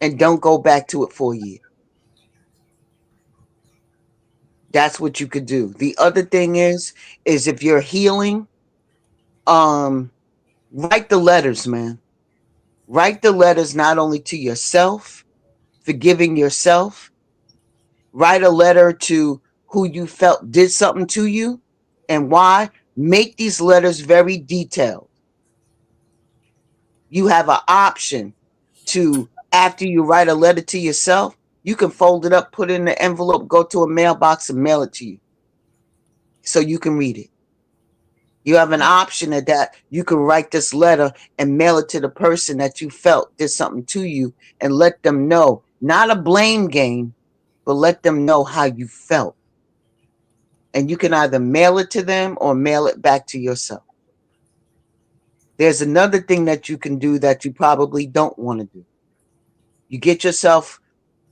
and don't go back to it for a year. That's what you could do. The other thing is if you're healing, write the letters, man. Write the letters not only to yourself, forgiving yourself. Write a letter to who you felt did something to you and why. Make these letters very detailed. You have an option to, after you write a letter to yourself, you can fold it up, put it in the envelope, go to a mailbox and mail it to you so you can read it. You have an option of that. You can write this letter and mail it to the person that you felt did something to you and let them know, not a blame game, but let them know how you felt. And you can either mail it to them or mail it back to yourself. There's another thing that you can do that you probably don't want to do. You get yourself,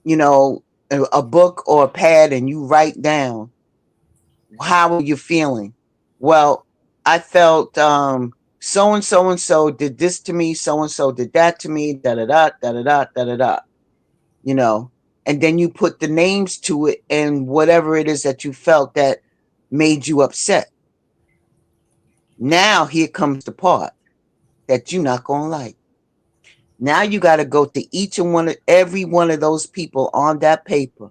a book or a pad and you write down, how are you feeling? Well, I felt so and so and so did this to me, so and so did that to me, da da da da da da da da da. And then you put the names to it and whatever it is that you felt that made you upset. Now here comes the part that you're not gonna like. Now you got to go to every one of those people on that paper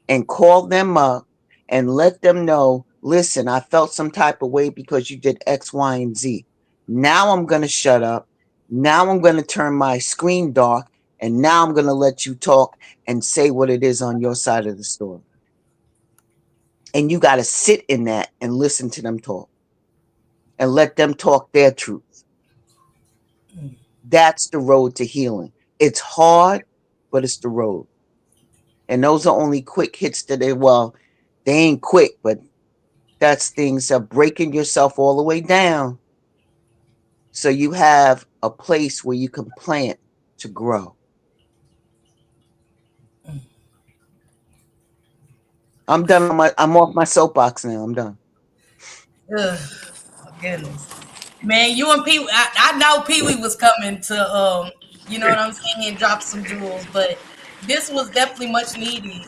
and call them up and let them know, listen, I felt some type of way because you did X, Y, and Z. Now I'm going to shut up. Now I'm going to turn my screen dark. And now I'm going to let you talk and say what it is on your side of the story. And you got to sit in that and listen to them talk and let them talk their truth. That's the road to healing. It's hard, but it's the road. And those are only quick hits they ain't quick, but that's things of breaking yourself all the way down so you have a place where you can plant to grow. I'm done. I'm off my soapbox now. I'm done. Ugh, goodness, man, you and Pee. I know Pee Wee was coming to you know what I'm saying, and drop some jewels, but this was definitely much needed.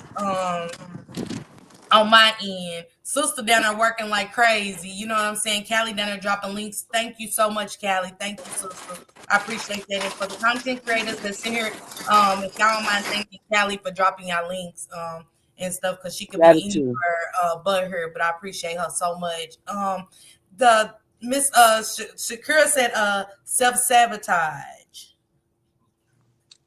On my end, sister down there working like crazy. You know what I'm saying? Callie down there dropping links. Thank you so much, Callie. Thank you, sister. I appreciate that. And for the content creators that's in here, if y'all don't mind, thank you, Callie, for dropping y'all links and stuff, because she could be Gratitude. anywhere but her. But I appreciate her so much. The Miss Shakira said self-sabotage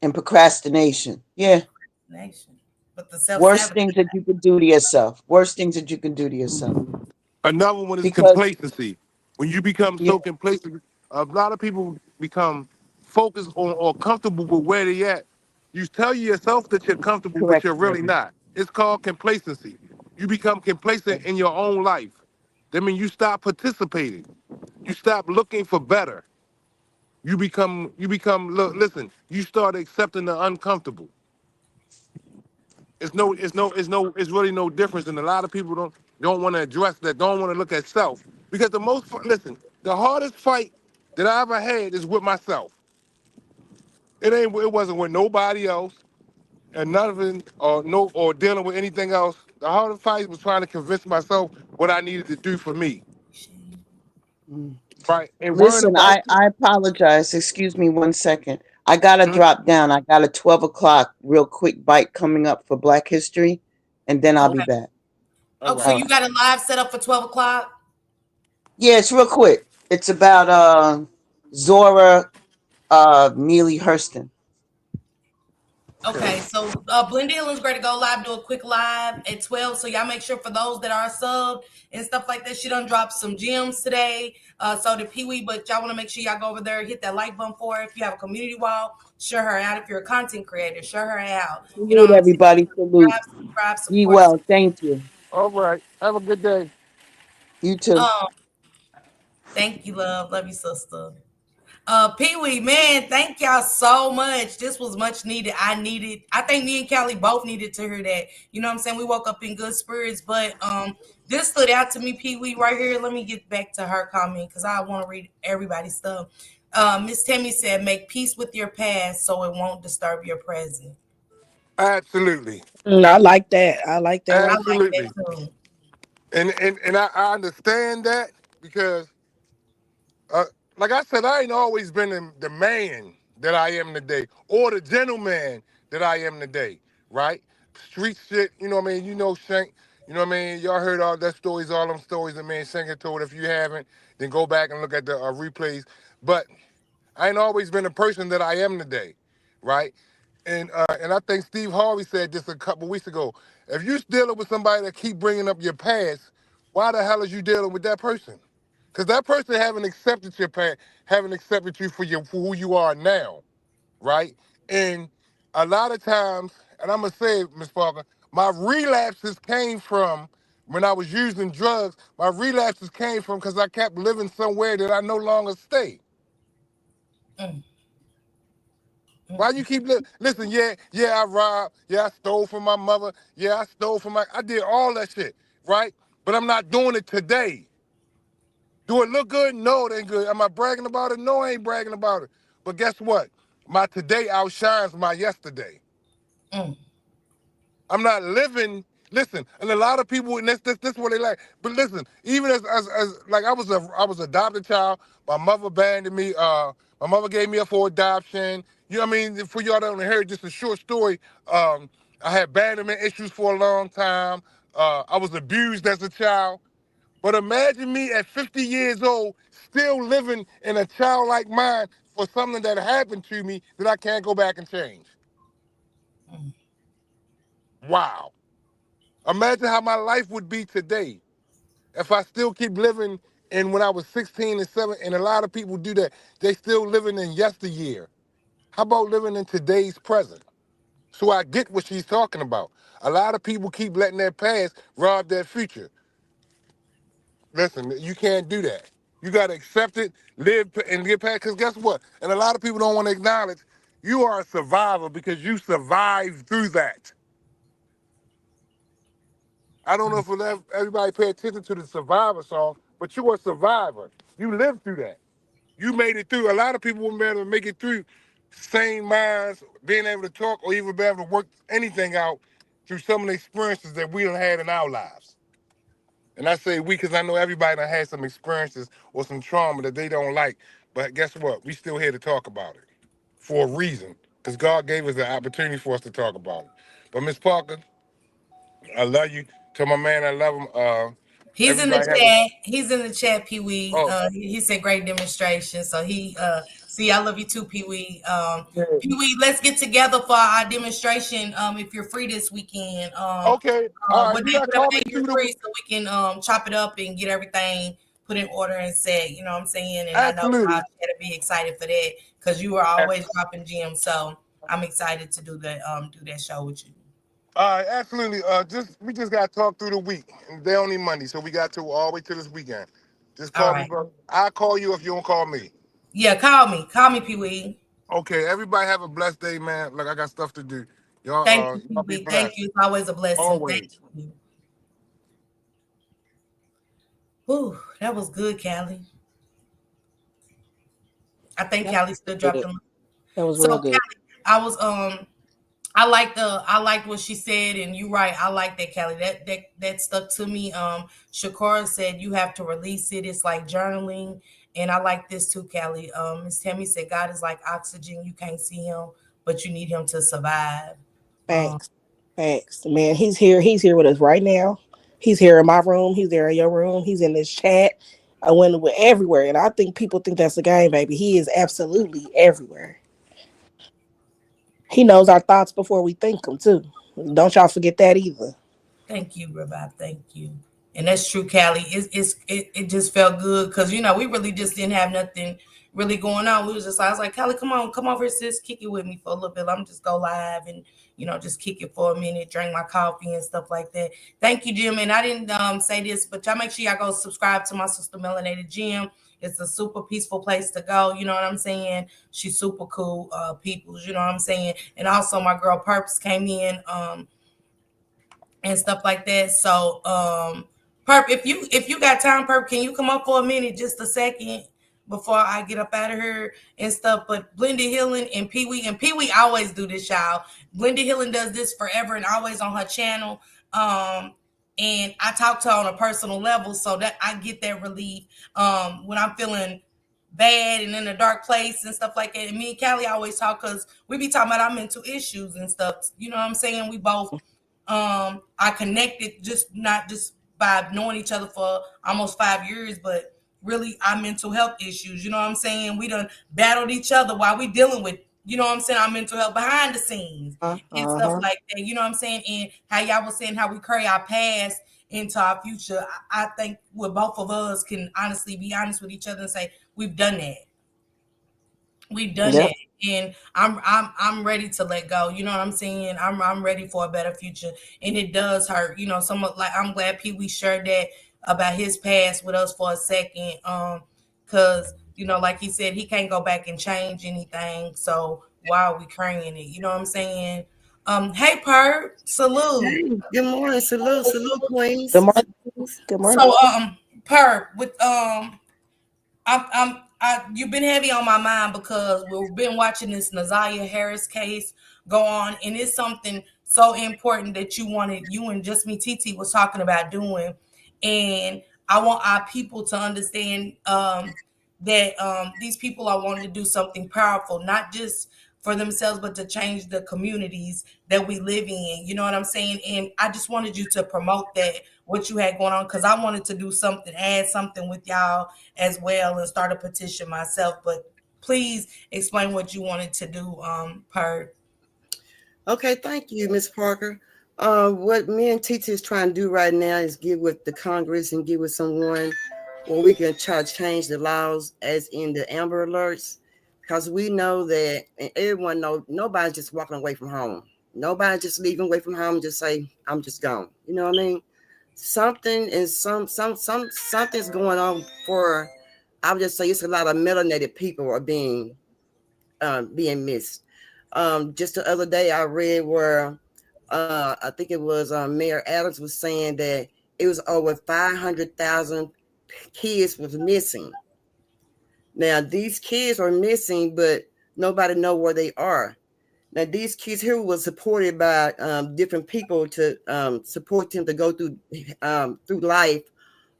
And procrastination. Yeah. nation. But the Worst self-sabotage. things that you can do to yourself. Worst things that you can do to yourself. Another one is Because, complacency. When you become yeah, so complacent, a lot of people become focused on or comfortable with where they at. You tell yourself that you're comfortable, but correct. you're really not. It's called complacency. You become complacent in your own life. That means you stop participating. You stop looking for better. Look, listen, you start accepting the uncomfortable. It's really no difference. And a lot of people don't want to address that, don't want to look at self. Because listen, the hardest fight that I ever had is with myself. It wasn't with nobody else and none of it or dealing with anything else. The hardest fight was trying to convince myself what I needed to do for me. Mm. Right. And worrying Listen, about I apologize. Excuse me 1 second. I gotta Mhm. drop down. I got a 12 o'clock real quick bite coming up for Black History, and then I'll be Okay. back. All Oh, so All right. right. you got a live set up for 12 o'clock? Yeah, it's real quick. It's about Zora Neely Hurston. Okay, so Blended Healing's great to go live, do a quick live at 12. So y'all make sure for those that are subbed and stuff like that, she done dropped some gems today. So did Pee Wee, but y'all want to make sure y'all go over there, hit that like button for her. If you have a community wall, share her out. If you're a content creator, share her out. You know Salute what I'm saying? everybody. Salute. Subscribe, Be support. well. Thank you. All right. Have a good day. You too. Um, Thank you, love. Love you, sister. Pee Wee, man, thank y'all so much. This was much needed. I think me and Callie both needed to hear that. You know what I'm saying? We woke up in good spirits, but this stood out to me, Pee Wee, right here. Let me get back to her comment because I want to read everybody's stuff. Miss Tammy said, make peace with your past so it won't disturb your present. Absolutely. I like that. I like that I right. like that Absolutely. too. And I understand that because uh, like I said, I ain't always been the man that I am today or the gentleman that I am today, right? Street shit, you know what I mean? You know Shank, you know what I mean? Y'all heard all that stories, all them stories that me and Shank had told. If you haven't, then go back and look at the replays. But I ain't always been the person that I am today, right? And I think Steve Harvey said this a couple weeks ago. If you're dealing with somebody that keep bringing up your past, why the hell is you dealing with that person? Because that person haven't accepted your past, haven't accepted you for who you are now, right? And a lot of times, and I'm gonna say it, Miss Parker, my relapses came from when I was using drugs. My relapses came from because I kept living somewhere that I no longer stay. Mm, mm, Why you keep listen? Yeah, I robbed. Yeah, I stole from my mother. Yeah, I stole from I did all that shit, right? But I'm not doing it today. Do it look good? No, it ain't good. Am I bragging about it? No, I ain't bragging about it. But guess what? My today outshines my yesterday. mm. I'm not living. Listen, and a lot of people, and this what they like. But listen, even as like I was adopted child. My mother abandoned me. My mother gave me up for adoption. You know what I mean? For y'all that don't hear, just a short story. I had abandonment issues for a long time. I was abused as a child. But imagine me at 50 years old, still living in a childlike mind for something that happened to me that I can't go back and change. Wow. Imagine how my life would be today if I still keep living in when I was 16 and 7, and a lot of people do that. They still living in yesteryear. How about living in today's present? So I get what she's talking about. A lot of people keep letting their past rob their future. Listen, you can't do that. You got to accept it, live, and get past. Because guess what? And a lot of people don't want to acknowledge you are a survivor because you survived through that. I don't know if everybody pay attention to the Survivor song, but you are a survivor. You lived through that. You made it through. A lot of people wouldn't be able to make it through sane minds, being able to talk, or even be able to work anything out through some of the experiences that we done had in our lives. And I say we because I know everybody done had some experiences or some trauma that they don't like. But guess what? We still here to talk about it for a reason. Because God gave us the opportunity for us to talk about it. But Miss Parker, I love you. Tell my man I love him. He's in the Everybody have a chat. He's in the chat, Pee Wee. oh He said great demonstration. So he see, I love you too, Pee Wee. yeah. Pee Wee, let's get together for our demonstration. If you're free this weekend. Okay. All right. You got to Whatever call me day you're through the free, so we can chop it up and get everything put in order and set. You know what I'm saying? And I know absolutely. I'll be excited for that because you are always dropping gems. So I'm excited to do that show with you. All right, absolutely. We just got to talk through the week. And they only Monday, so we got to all the way to this weekend. Just All call me, right. bro. I'll call you if you don't call me. Yeah, call me. Call me, Pee Wee. Okay, everybody have a blessed day, man. Like I got stuff to do. Thank you, Y'all be Pee-wee. Thank blessed. you. It's always a blessing. Thank Always. you. Whew, that was good, Callie. I think That Callie still was dropped good. them. That was So real good. Callie, I liked what she said, and you're right. I like that, Callie. That stuck to me. Shakara said you have to release it. It's like journaling. And I like this too, Callie. Miss Tammy said God is like oxygen. You can't see him, but you need him to survive. Um, Thanks. Thanks. Man, he's here. He's here with us right now. He's here in my room. He's there in your room. He's in this chat. I went with everywhere. And I think people think that's a game, baby. He is absolutely everywhere. He knows our thoughts before we think them, too. Don't y'all forget that either. Thank you, Rabbi. Thank you. And that's true, Callie. It just felt good because we really just didn't have nothing really going on. We was just I was like, Callie, come over, sis, kick it with me for a little bit. I'm just go live and just kick it for a minute, drink my coffee and stuff like that. Thank you, Jim. And I didn't say this, but y'all make sure y'all go subscribe to my sister Melanated Jim. It's a super peaceful place to go. You know what I'm saying? She's super cool, people. You know what I'm saying? And also my girl Purpose came in, and stuff like that. So, Perp, if you got time, Perp, can you come up for a minute, just a second, before I get up out of here and stuff? But Blended Healing and Pee Wee always do this, y'all. Blended Healing does this forever and always on her channel. And I talk to her on a personal level so that I get that relief when I'm feeling bad and in a dark place and stuff like that. And me and Callie always talk because we be talking about our mental issues and stuff. You know what I'm saying? We both I connected not just by knowing each other for almost 5 years, but really our mental health issues. You know what I'm saying? We done battled each other while we dealing with, you know what I'm saying, our mental health behind the scenes and stuff like that. You know what I'm saying? And how y'all was saying how we carry our past into our future. I think what both of us can honestly be honest with each other and say we've done that. We've done Yep. that, and I'm ready to let go. You know what I'm saying? I'm ready for a better future, and it does hurt. You know, some like I'm glad Pee Wee shared that about his past with us for a second, because you know, like he said, he can't go back and change anything. So why are we carrying it? You know what I'm saying? Hey, Per, salute. Hey, good morning. Salute, Queens. Good morning. Good morning. So, Per, with you've been heavy on my mind because we've been watching this Nazaria Harris case go on, and it's something so important that you and Just Me TT was talking about doing, and I want our people to understand that these people are wanting to do something powerful, not just for themselves, but to change the communities that we live in. You know what I'm saying? And I just wanted you to promote that what you had going on because I wanted to do something, add something with y'all as well, and start a petition myself. But please explain what you wanted to do, Per. Okay, thank you, Miss Parker. What me and Titi is trying to do right now is get with the Congress and get with someone where we can try to change the laws, as in the Amber Alerts, because we know that, and everyone knows, nobody's just walking away from home. Nobody's just leaving away from home and just say, "I'm just gone." You know what I mean? Something is something's going on for. I would just say it's a lot of melanated people are being missed. Just the other day, I read where I think it was Mayor Adams was saying that it was over 500,000 kids was missing. Now these kids are missing, but nobody know where they are. Now these kids here was supported by different people to support them to go through life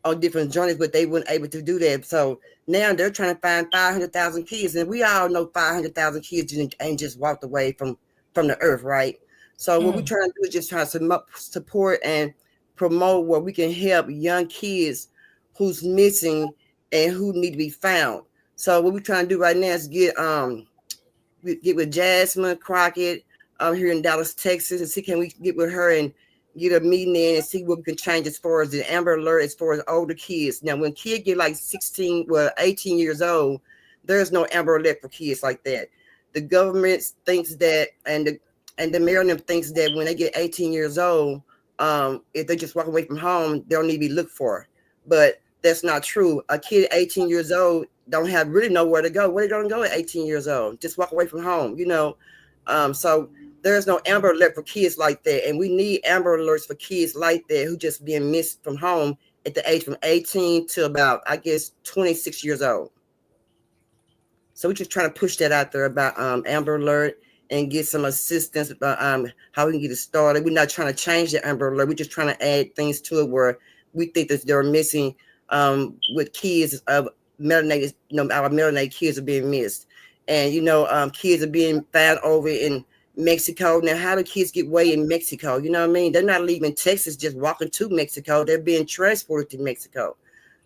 on different journeys, but they weren't able to do that. So now they're trying to find 500,000 kids, and we all know 500,000 kids ain't just walked away from the earth, right? So what we're trying to do is just try to support and promote where we can help young kids who's missing and who need to be found. So what we're trying to do right now is get with Jasmine Crockett here in Dallas, Texas, and see can we get with her and get a meeting in and see what we can change as far as the Amber Alert, as far as older kids. Now, when kids get like 18 years old, there's no Amber Alert for kids like that. The government thinks that, and the Maryland thinks that when they get 18 years old, if they just walk away from home, they don't need to be looked for. But that's not true. A kid 18 years old don't have really nowhere to go. Where they gonna go at 18 years old? Just walk away from home, you know. So there's no Amber Alert for kids like that, and we need Amber Alerts for kids like that who just being missed from home at the age from 18 to about, I guess, 26 years old. So we're just trying to push that out there about Amber Alert and get some assistance about how we can get it started. We're not trying to change the Amber Alert. We're just trying to add things to it where we think that they're missing with kids of melanated, our melanated kids are being missed. And, kids are being found over in Mexico. Now, how do kids get away in Mexico? You know what I mean? They're not leaving Texas, just walking to Mexico. They're being transported to Mexico.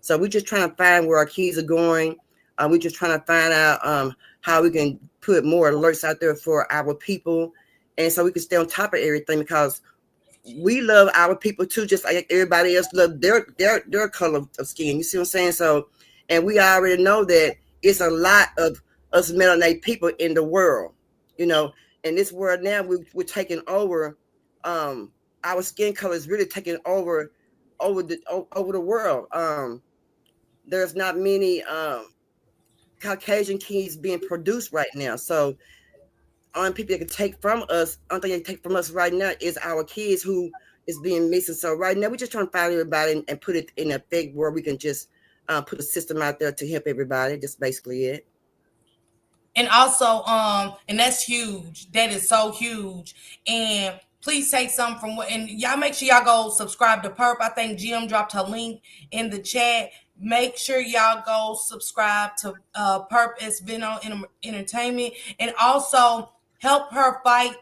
So we're just trying to find where our kids are going. We're just trying to find out how we can put more alerts out there for our people. And so we can stay on top of everything, because we love our people too, just like everybody else love their color of skin. You see what I'm saying? So, and we already know that it's a lot of us melanated people in the world, in this world now. We're taking over. Our skin color is really taking over the world. there's not many Caucasian kids being produced right now. So only people that can take from us, only thing they can take from us right now is our kids who is being missing. So right now we're just trying to find everybody and put it in effect where we can just put a system out there to help everybody. That's basically it. And also, and that's huge. That is so huge. And please take something from what, and y'all make sure y'all go subscribe to Perp. I think Jim dropped her link in the chat. Make sure y'all go subscribe to Perp Espino Entertainment, and also help her fight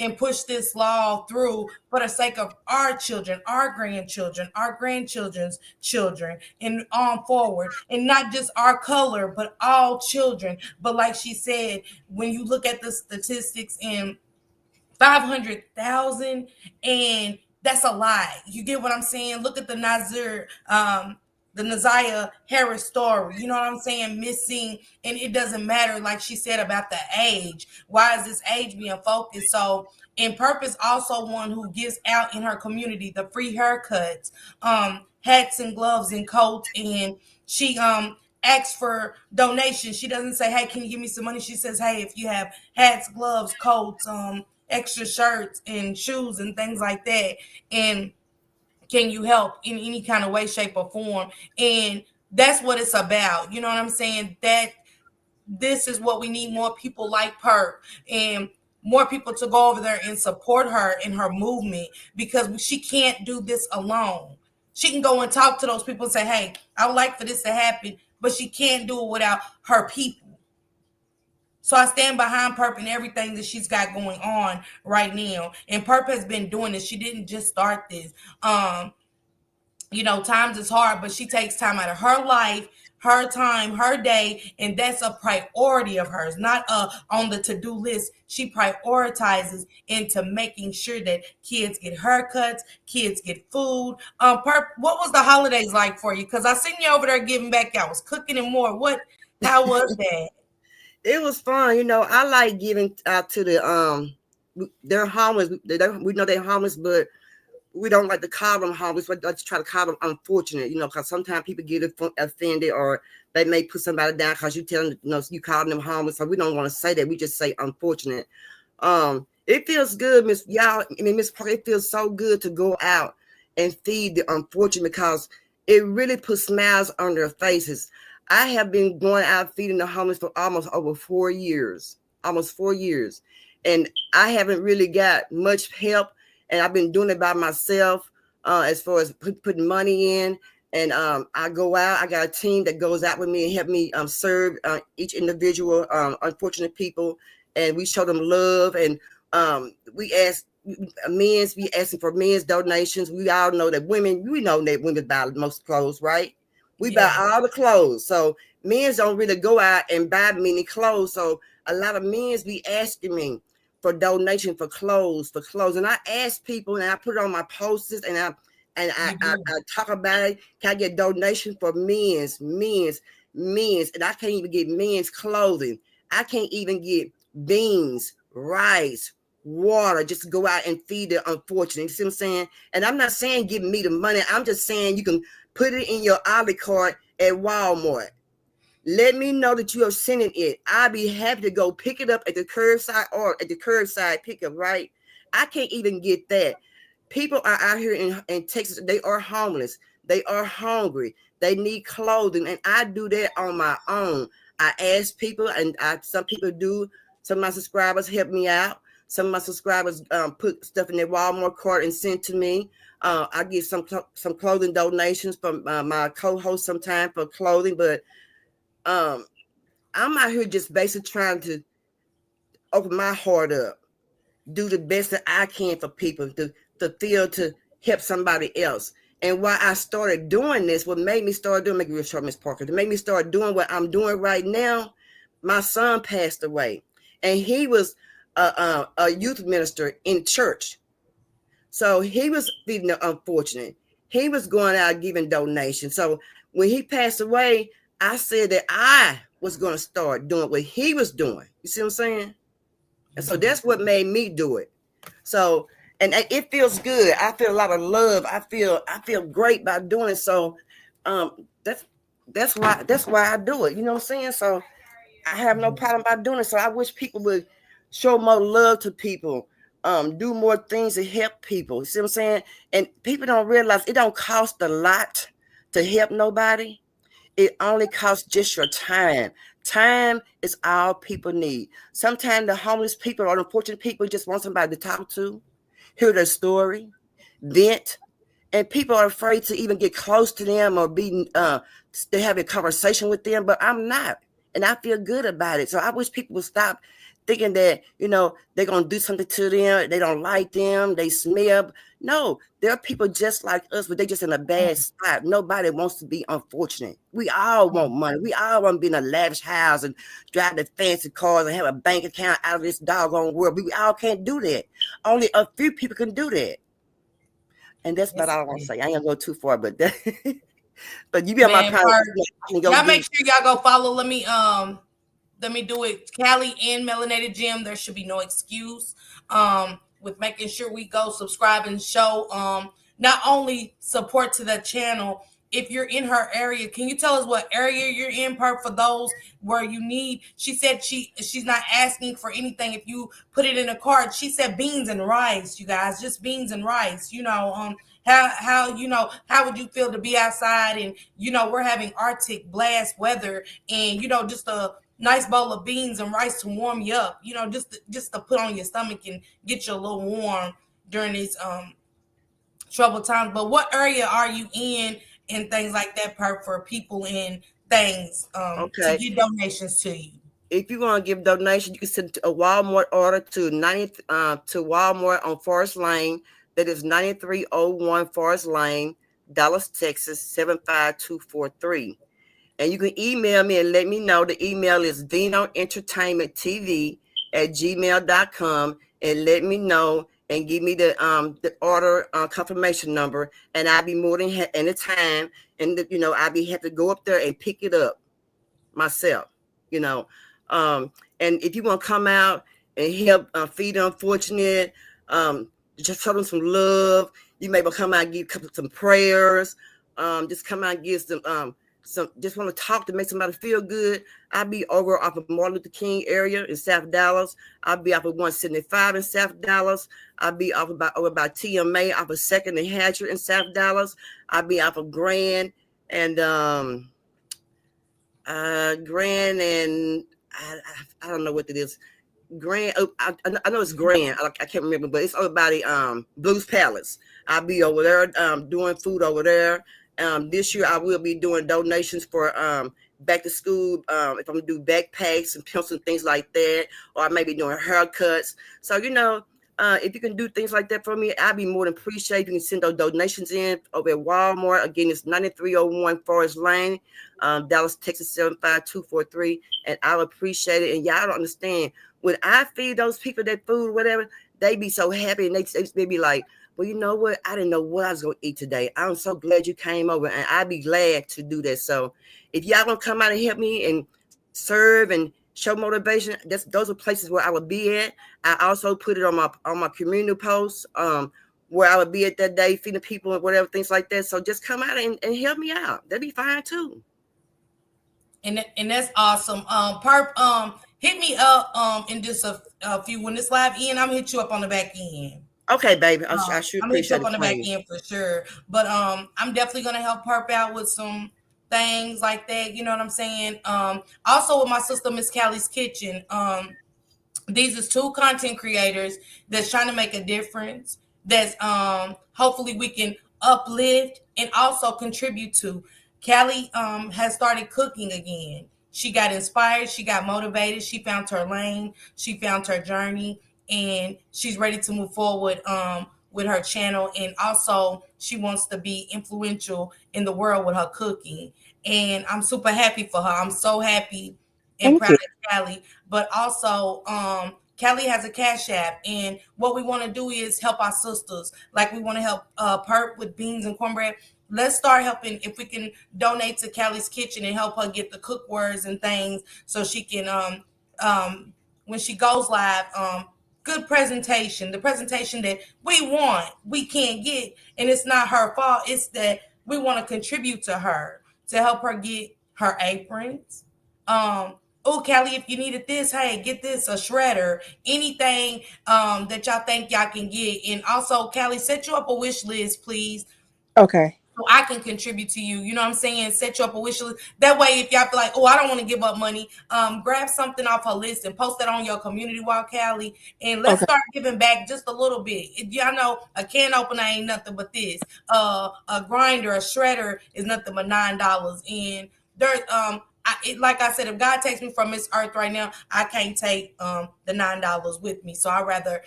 and push this law through for the sake of our children, our grandchildren, our grandchildren's children, and on forward. And not just our color, but all children. But like she said, when you look at the statistics in 500,000, and that's a lot. You get what I'm saying? Look at the Naziah Harris story. You know what I'm saying? Missing, and it doesn't matter, like she said, about the age. Why is this age being focused? So, and Purpose also one who gives out in her community the free haircuts, hats and gloves and coats, and she asks for donations. She doesn't say, "Hey, can you give me some money?" She says, "Hey, if you have hats, gloves, coats, extra shirts and shoes and things like that, and can you help in any kind of way, shape, or form?" And that's what it's about. You know what I'm saying? That this is what we need, more people like Perp, and more people to go over there and support her in her movement, because she can't do this alone. She can go and talk to those people and say, "Hey, I would like for this to happen," but she can't do it without her people. So I stand behind Perp and everything that she's got going on right now. And Perp has been doing this. She didn't just start this. You know, times is hard, but she takes time out of her life, her time, her day, and that's a priority of hers, not on the to-do list. She prioritizes into making sure that kids get haircuts, kids get food. Perp, what was the holidays like for you? Because I seen you over there giving back. I was cooking and more. How was that? It was fun. You know, I like giving out to the they're homeless. We know they're homeless, but we don't like to call them homeless. We like to try to call them unfortunate, you know, because sometimes people get offended, or they may put somebody down because you tell them, you know, you calling them homeless. So we don't want to say that. We just say unfortunate. It feels good, Miss Parker. It feels so good to go out and feed the unfortunate, because it really puts smiles on their faces. I have been going out feeding the homeless for almost over 4 years, and I haven't really got much help. And I've been doing it by myself, as far as putting money in. And I go out. I got a team that goes out with me and help me serve each individual unfortunate people, and we show them love. And we be asking for men's donations. We all know that women buy most clothes, right? We buy all the clothes. So men's don't really go out and buy many clothes. So a lot of men's be asking me for donation for clothes. And I ask people, and I put it on my posters, and I talk about it. Can I get donation for men's? And I can't even get men's clothing. I can't even get beans, rice, water, just to go out and feed the unfortunate. You see what I'm saying? And I'm not saying give me the money. I'm just saying you can put it in your Ollie cart at Walmart. Let me know that you are sending it. I'll be happy to go pick it up at the curbside, or at the curbside pickup, right? I can't even get that. People are out here in Texas. They are homeless. They are hungry. They need clothing. And I do that on my own. I ask people, and some people do. Some of my subscribers help me out. Some of my subscribers put stuff in their Walmart cart and send to me. I get some clothing donations from my co-host sometime for clothing, but I'm out here just basically trying to open my heart up, do the best that I can for people to feel, to help somebody else. And why I started doing this, what made me start doing, make it real short, Miss Parker, to make me start doing what I'm doing right now, my son passed away, and he was a youth minister in church. So he was feeding the unfortunate. He was going out giving donations. So when he passed away, I said that I was going to start doing what he was doing. You see what I'm saying? And so that's what made me do it. So, and it feels good. I feel a lot of love. I feel great by doing it. So that's that's why I do it. You know what I'm saying? So I have no problem about doing it. So I wish people would show more love to people, do more things to help people. You see what I'm saying? And people don't realize it don't cost a lot to help nobody. It only costs just your time. Time is all people need. Sometimes the homeless people or unfortunate people just want somebody to talk to, hear their story, vent, and people are afraid to even get close to them or be to have a conversation with them. But I'm not, and I feel good about it. So I wish people would stop thinking that they're gonna do something to them. They don't like them. They smell. No, there are people just like us, but they just in a bad spot. Nobody wants to be unfortunate. We all want money. We all want to be in a lavish house and drive the fancy cars and have a bank account out of this doggone world. We all can't do that. Only a few people can do that. And that's about all I want to say. I ain't gonna go too far, but but you be on my podcast. Y'all make sure y'all go follow. Let me do it. Callie and Melanated Gym. There should be no excuse. With making sure we go subscribe and show not only support to the channel. If you're in her area, can you tell us what area you're in, for those where you need? She said she's not asking for anything. If you put it in a card, she said beans and rice, you guys, just beans and rice. How would you feel to be outside and we're having Arctic blast weather and just a nice bowl of beans and rice to warm you up, just to put on your stomach and get you a little warm during these troubled times. But what area are you in and things like that, for people and things to get donations to you? If you want to give donations, you can send a Walmart order to Walmart on Forest Lane. That is 9301 Forest Lane, Dallas, Texas 75243. And you can email me and let me know. The email is VinoEntertainmentTV@gmail.com, and let me know and give me the order confirmation number, and I'll be more than anytime. And I'll be have to go up there and pick it up myself. And if you want to come out and help feed the unfortunate, just show them some love. You may come out and give some prayers. Just come out and give some. Just want to talk to make somebody feel good. I'll be over off of Martin Luther King area in South Dallas. I'll be off of 175 in South Dallas. I'll be over by TMA off of 2nd and Hatcher in South Dallas. I'll be off of Grand and I don't know what it is. Grand. I know it's Grand. I can't remember, but it's over by the Blues Palace. I'll be over there doing food over there. This year I will be doing donations for back to school. If I'm gonna do backpacks and pencils and things like that, or I may be doing haircuts. So if you can do things like that for me, I'd be more than appreciated. You can send those donations in over at Walmart. Again, it's 9301 Forest Lane, Dallas, Texas 75243, and I'll appreciate it. And y'all don't understand, when I feed those people that food, whatever, they be so happy, and they be like, well, you know what? I didn't know what I was going to eat today. I'm so glad you came over, and I'd be glad to do that. So if y'all going to come out and help me and serve and show motivation, those are places where I would be at. I also put it on my community posts where I would be at that day, feeding people and whatever, things like that. So just come out and help me out. That'd be fine too. And that's awesome. Perp, hit me up in just a few. When this live in, I'm gonna hit you up on the back end. Okay, baby. I sure I'm appreciate it. on the back end for sure. But I'm definitely gonna help Perp out with some things like that. You know what I'm saying? Also with my sister Miss Callie's Kitchen. These is two content creators that's trying to make a difference. That's hopefully we can uplift and also contribute to. Callie has started cooking again. She got inspired. She got motivated. She found her lane. She found her journey. And she's ready to move forward with her channel. And also, she wants to be influential in the world with her cooking. And I'm super happy for her. I'm so happy and proud of Callie. But also, Callie has a Cash App. And what we want to do is help our sisters. Like we want to help Perp with beans and cornbread. Let's start helping. If we can donate to Callie's Kitchen and help her get the cookwares and things so she can, when she goes live, good presentation, the presentation that we want, we can't get, and it's not her fault. It's that we want to contribute to her to help her get her aprons. Oh, Callie, if you needed this, hey, get this, a shredder, anything that y'all think y'all can get. And also, Callie, set you up a wish list, please, Okay. so I can contribute to you. You know what I'm saying? Set you up a wish list. That way, if y'all feel like, oh, I don't want to give up money, grab something off her list and post that on your community wall, Callie. And let's start giving back just a little bit. Y'all know a can opener ain't nothing but this. A grinder, a shredder is nothing but $9. And there's like I said, if God takes me from this earth right now, I can't take the $9 with me. So I'd rather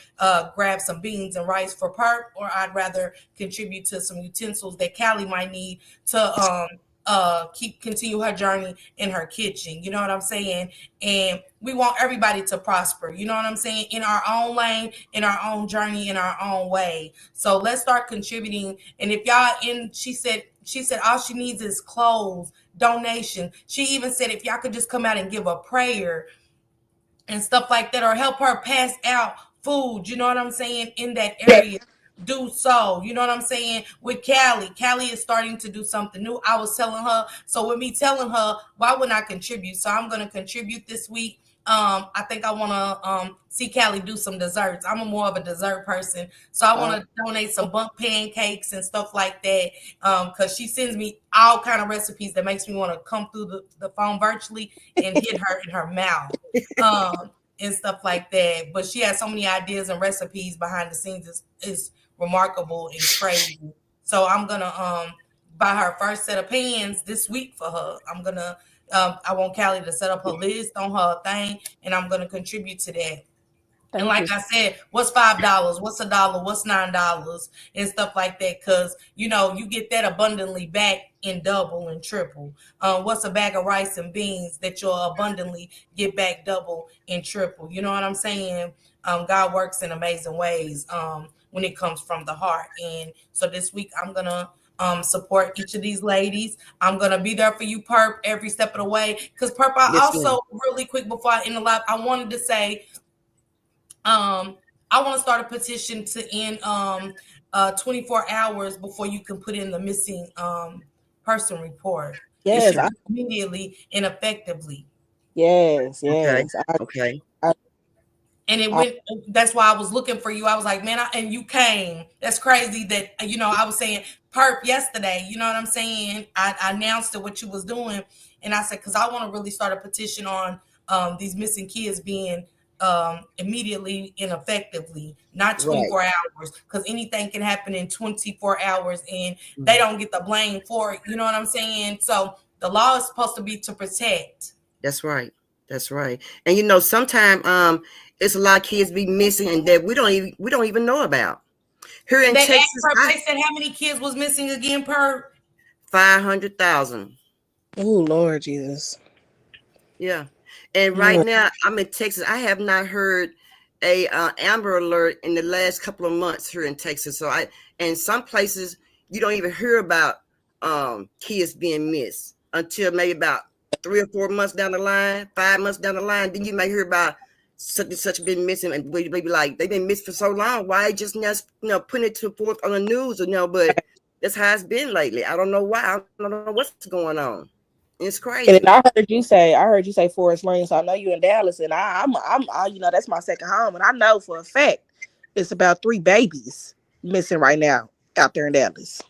grab some beans and rice for Perp, or I'd rather contribute to some utensils that Callie might need to continue her journey in her kitchen. You know what I'm saying? And we want everybody to prosper. You know what I'm saying? In our own lane, in our own journey, in our own way. So let's start contributing. And if y'all she said all she needs is clothes, donation. She even said if y'all could just come out and give a prayer and stuff like that, or help her pass out food, you know what I'm saying, in that area, do so. You know what I'm saying? With Callie is starting to do something new. I was telling her, so with me telling her, why wouldn't I contribute? So I'm going to contribute this week. I think I want to see Callie do some desserts. I'm more of a dessert person, so I want to donate some bump pancakes and stuff like that, because she sends me all kind of recipes that makes me want to come through the phone virtually and hit her in her mouth, and stuff like that. But she has so many ideas and recipes behind the scenes. It's remarkable and crazy. So I'm gonna buy her first set of pans this week for her. I'm gonna I want Callie to set up her list on her thing, and I'm gonna contribute to that. And like I said, what's $5? What's $1? What's $9? And stuff like that. Because, you know, you get that abundantly back in double and triple. What's a bag of rice and beans that you'll abundantly get back double and triple? You know what I'm saying? God works in amazing ways when it comes from the heart. And so this week I'm going to support each of these ladies. I'm going to be there for you, Perp, every step of the way. Because, Perp, really quick before I end the live, I wanted to say, I want to start a petition to end 24 hours before you can put in the missing person report. Yes, immediately and effectively. Yes. Okay. And it went. That's why I was looking for you. I was like, man, and you came. That's crazy. That I was saying Perp yesterday. You know what I'm saying? I announced what you was doing, and I said because I want to really start a petition on these missing kids being immediately and effectively, not 24 hours, because anything can happen in 24 hours and they don't get the blame for it. You know what I'm saying? So the law is supposed to be to protect. That's right. And sometimes it's a lot of kids be missing and that we don't even know about. Here in Texas, they said how many kids was missing again, per 500,000. Oh Lord Jesus. Yeah. And right now, I'm in Texas. I have not heard a Amber Alert in the last couple of months here in Texas. So and some places you don't even hear about kids being missed until maybe about 3 or 4 months down the line, 5 months down the line. Then you may hear about such and such been missing, and we be like, they've been missed for so long. Why just now putting it to forth on the news? But that's how it's been lately. I don't know why. I don't know what's going on. It's crazy. And I heard you say Forest Lane, so I know you're in Dallas, and I'm that's my second home, and I know for a fact it's about 3 babies missing right now out there in Dallas.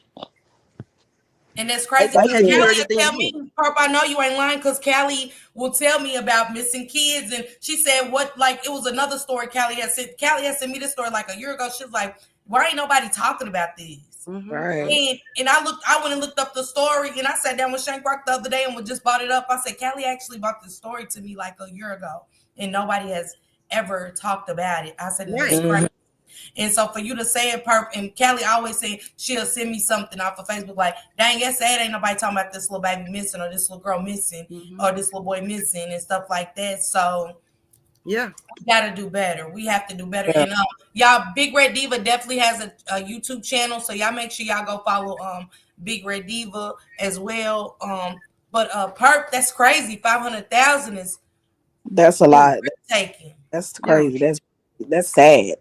And that's crazy because Callie will tell me, Perp, I know you ain't lying, because Callie will tell me about missing kids, and she said it was another story Callie had sent me this story like a year ago. She was like, why ain't nobody talking about this? Right. And I went and looked up the story, and I sat down with Shank Rock the other day and we just brought it up. I said, Callie actually brought this story to me like a year ago, and nobody has ever talked about it. I said, it's crazy. And so for you to say it, Perp, and Callie always say she'll send me something off of Facebook like, dang, yes, sad ain't nobody talking about this little baby missing, or this little girl missing, or this little boy missing, and stuff like that. So yeah, we gotta do better. We have to do better. And y'all, Big Red Diva definitely has a YouTube channel, so y'all make sure y'all go follow Big Red Diva as well. But Perp, that's crazy. 500,000 that's a lot. Taken. That's crazy. Yeah. That's sad.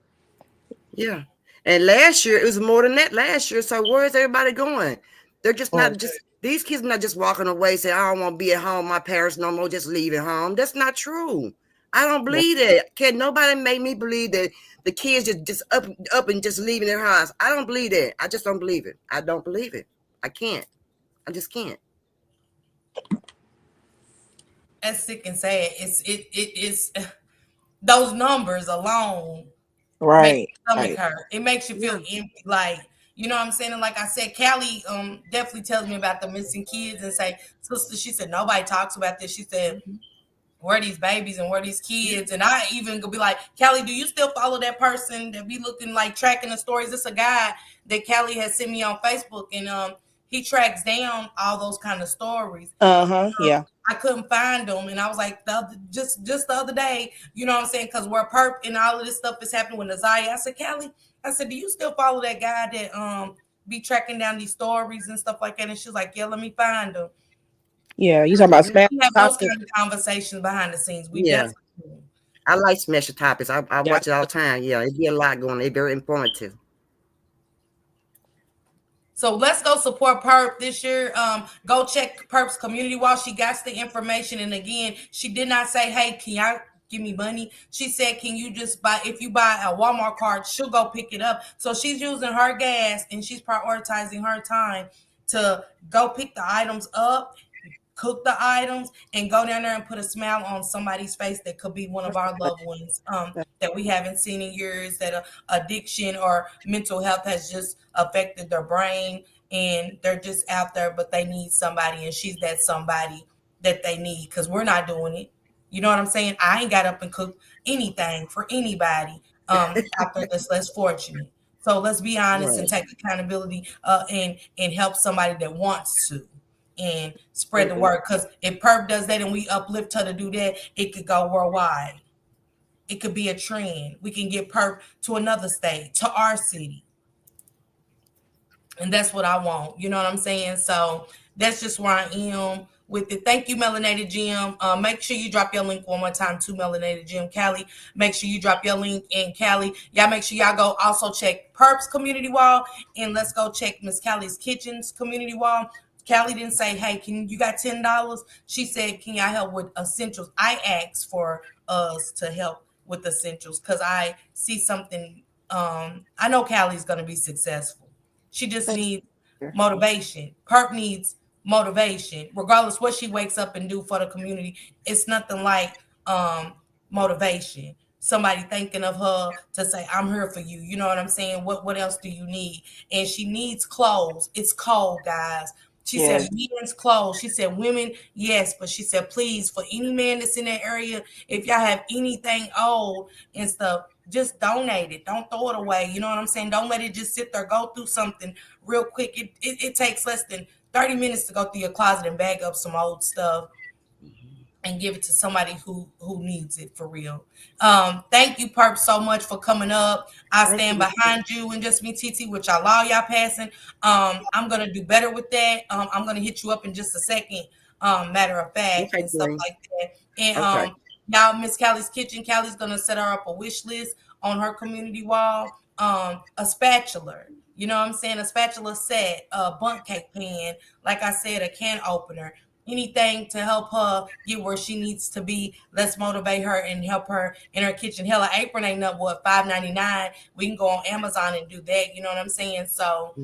Yeah. And last year it was more than that last year. So where is everybody going? They're just not These kids are not just walking away saying, I don't want to be at home, my parents no more, just leaving home. That's not true. I don't believe that. Can nobody make me believe that the kids just up and just leaving their house? I don't believe that. I just don't believe it. I don't believe it. I can't. I just can't. That's sick and sad. It's those numbers alone make Right. your stomach Right. hurt. It makes you feel empty. Like, you know what I'm saying? And like I said, Callie definitely tells me about the missing kids and say, sister, she said, nobody talks about this. She said, where are these babies and where are these kids? And I even could be like, Callie, do you still follow that person that be looking like tracking the stories? It's a guy that Callie has sent me on Facebook, and he tracks down all those kind of stories. Yeah. I couldn't find them, and I was like, just the other day, you know what I'm saying? Because where Perp and all of this stuff is happening with Nazaya, I said, Callie, I said, do you still follow that guy that be tracking down these stories and stuff like that? And she's like, yeah, let me find them. Yeah. You talking about We smash have those topics? kind of conversations behind the scenes. We Yeah. definitely do. I like Smash Topics. I watch it all the time. Yeah, it be a lot going on. It's very informative. So let's go support Perp this year. Go check Perp's community wall. She got the information. And again, she did not say, hey, can y'all give me money? She said, can you just buy, if you buy a Walmart card, she'll go pick it up. So she's using her gas and she's prioritizing her time to go pick the items up, cook the items, and go down there and put a smile on somebody's face that could be one of our loved ones that we haven't seen in years, that addiction or mental health has just affected their brain, and they're just out there, but they need somebody, and she's that somebody that they need, because we're not doing it. You know what I'm saying? I ain't got up and cooked anything for anybody out there that's less fortunate. So let's be honest and take accountability and help somebody that wants to, and spread the word. Because if Perp does that and we uplift her to do that, it could go worldwide. It could be a trend. We can get Perp to another state, to our city. And that's what I want. You know what I'm saying? So that's just where I am with it. Thank you, Melanated Gym. Make sure you drop your link one more time to Melanated Gym. Callie, make sure you drop your link. And Callie, y'all make sure y'all go also check Perp's community wall. And let's go check Miss Callie's Kitchen's community wall. Callie didn't say, hey, can you got $10? She said, can y'all help with essentials? I asked for us to help with essentials because I see something. I know Callie's going to be successful. She just needs motivation. Perp needs motivation. Regardless what she wakes up and do for the community, it's nothing like motivation. Somebody thinking of her to say, I'm here for you. You know what I'm saying? What else do you need? And she needs clothes. It's cold, guys. She said men's clothes. She said women, yes. But she said, please, for any man that's in that area, if y'all have anything old and stuff, just donate it. Don't throw it away. You know what I'm saying? Don't let it just sit there. Go through something real quick. It takes less than 30 minutes to go through your closet and bag up some old stuff and give it to somebody who needs it for real. Thank you, Perp, so much for coming up. I stand behind you and Just Me TT, which I allow y'all passing. I'm going to do better with that. I'm going to hit you up in just a second, matter of fact, and stuff like that. And y'all, Miss Callie's Kitchen, Callie's going to set her up a wish list on her community wall. A spatula, you know what I'm saying? A spatula set, a bundt cake pan, like I said, a can opener. Anything to help her get where she needs to be. Let's motivate her and help her in her kitchen. Hell, an apron ain't nothing but $5.99. We can go on Amazon and do that. You know what I'm saying? So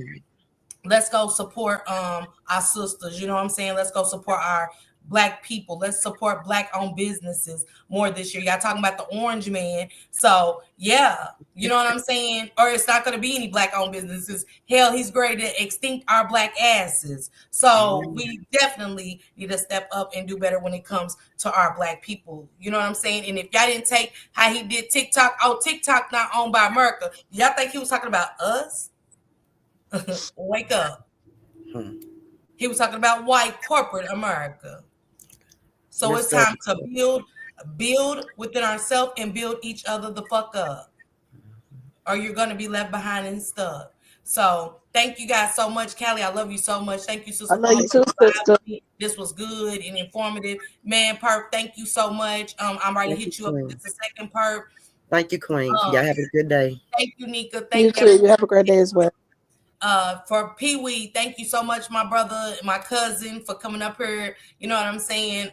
let's go support our sisters. You know what I'm saying? Let's go support our Black people. Let's support Black-owned businesses more this year. Y'all talking about the Orange Man. So, yeah, you know what I'm saying? Or it's not going to be any Black-owned businesses. Hell, he's ready to extinct our Black asses. So we definitely need to step up and do better when it comes to our Black people. You know what I'm saying? And if y'all didn't take how he did TikTok, TikTok not owned by America. Y'all think he was talking about us? Wake up. He was talking about white corporate America. So it's time to build within ourselves and build each other the fuck up, or you're going to be left behind and stuck. So thank you guys so much. Callie, I love you so much. Thank you, sister. I love you too, sister. This was good and informative. Man, Perp, thank you so much. I'm ready to hit you up with the second Perp. Thank you, Queen. Y'all have a good day. Thank you, Nika. You too. You have a great day as well. For Pee Wee, thank you so much, my brother, my cousin, for coming up here. You know what I'm saying?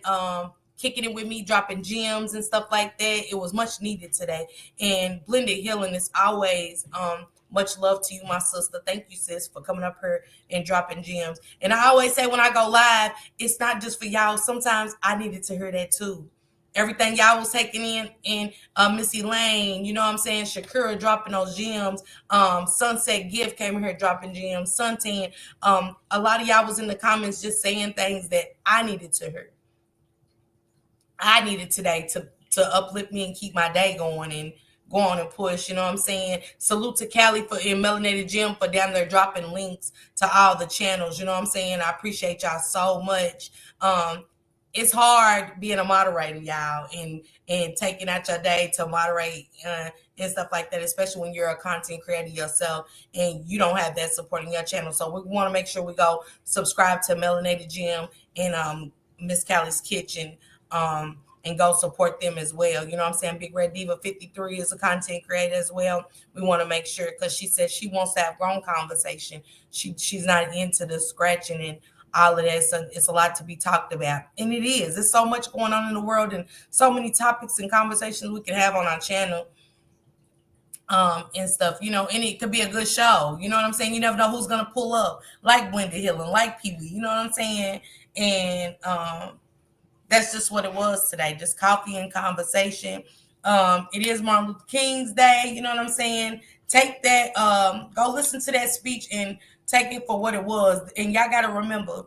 Kicking it with me, dropping gems and stuff like that. It was much needed today. And Blended Healing is always much love to you, my sister. Thank you, sis, for coming up here and dropping gems. And I always say when I go live, it's not just for y'all. Sometimes I needed to hear that too. Everything y'all was taking in Missy Lane, you know what I'm saying? Shakira dropping those gems. Sunset Gift came here dropping gems. Suntan. A lot of y'all was in the comments just saying things that I needed to hear. I needed today to uplift me and keep my day going and go on and push, you know what I'm saying? Salute to Callie for in Melanated Gym for down there dropping links to all the channels, you know what I'm saying? I appreciate y'all so much. It's hard being a moderator, y'all, and taking out your day to moderate and stuff like that, especially when you're a content creator yourself and you don't have that support in your channel. So we want to make sure we go subscribe to Melanated Gym and Miss Callie's Kitchen and go support them as well. You know what I'm saying? Big Red Diva 53 is a content creator as well. We want to make sure, because she says she wants to have grown conversation. She's not into the scratching and all of that. So it's a lot to be talked about. And it is. There's so much going on in the world and so many topics and conversations we can have on our channel and stuff, you know, and it could be a good show. You know what I'm saying? You never know who's going to pull up, like Blended Healing, like Pee Wee, you know what I'm saying? And that's just what it was today, just coffee and conversation. It is Martin Luther King's Day, you know what I'm saying? Take that, go listen to that speech and take it for what it was. And y'all got to remember,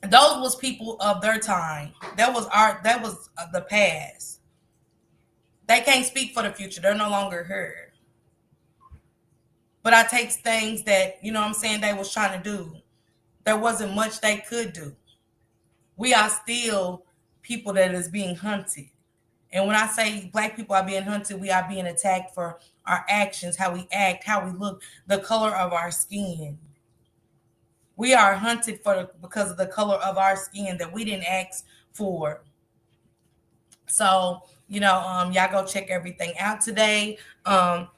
those was people of their time. That was the past. They can't speak for the future. They're no longer here. But I take things that, you know what I'm saying, they was trying to do. There wasn't much they could do. We are still people that is being hunted. And when I say Black people are being hunted, we are being attacked for our actions, how we act, how we look, the color of our skin. We are hunted because of the color of our skin that we didn't ask for. So, you know, y'all go check everything out today. I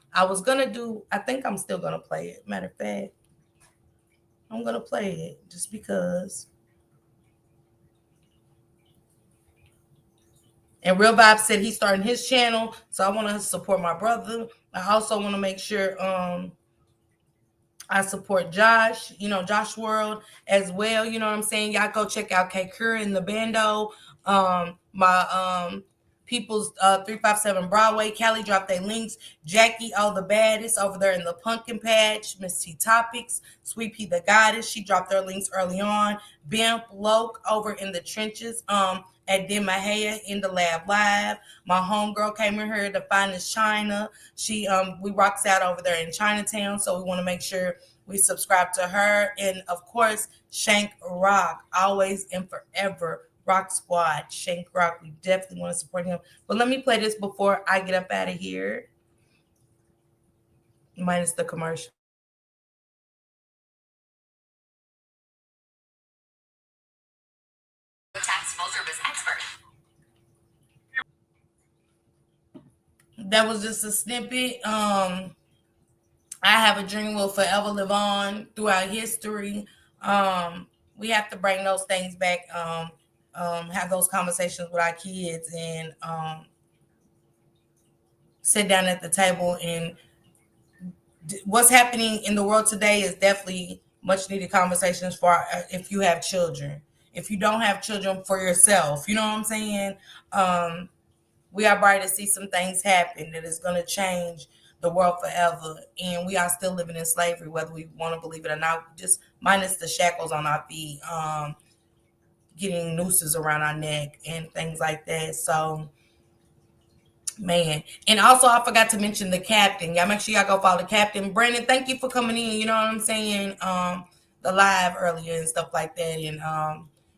think I'm still going to play it. Matter of fact, I'm going to play it just because. And Real Vibe said he's starting his channel, so I want to support my brother. I also want to make sure I support Josh, you know, Josh World as well. You know what I'm saying? Y'all go check out K Kura and the Bando. My people's 357 Broadway. Callie dropped their links. Jackie O the Baddest over there in the Pumpkin Patch. Miss T Topics. Sweet P the Goddess. She dropped their links early on. Bimp Loke over in the trenches. At Demahaya in the lab live. My homegirl came in here to find us China. She we rocks out over there in Chinatown, so we want to make sure we subscribe to her. And of course, Shank Rock, always and forever. Rock Squad, Shank Rock. We definitely want to support him. But let me play this before I get up out of here. Minus the commercial. Tax full service expert. That was just a snippet. I Have a Dream will forever live on throughout history. We have to bring those things back, have those conversations with our kids and sit down at the table. And what's happening in the world today is definitely much needed conversations for if you have children. If you don't have children, for yourself, you know what I'm saying? We are bright to see some things happen that is going to change the world forever. And we are still living in slavery, whether we want to believe it or not, just minus the shackles on our feet, getting nooses around our neck and things like that. So, man. And also, I forgot to mention the captain. Y'all make sure y'all go follow the captain. Brandon, thank you for coming in. You know what I'm saying? The live earlier and stuff like that. And,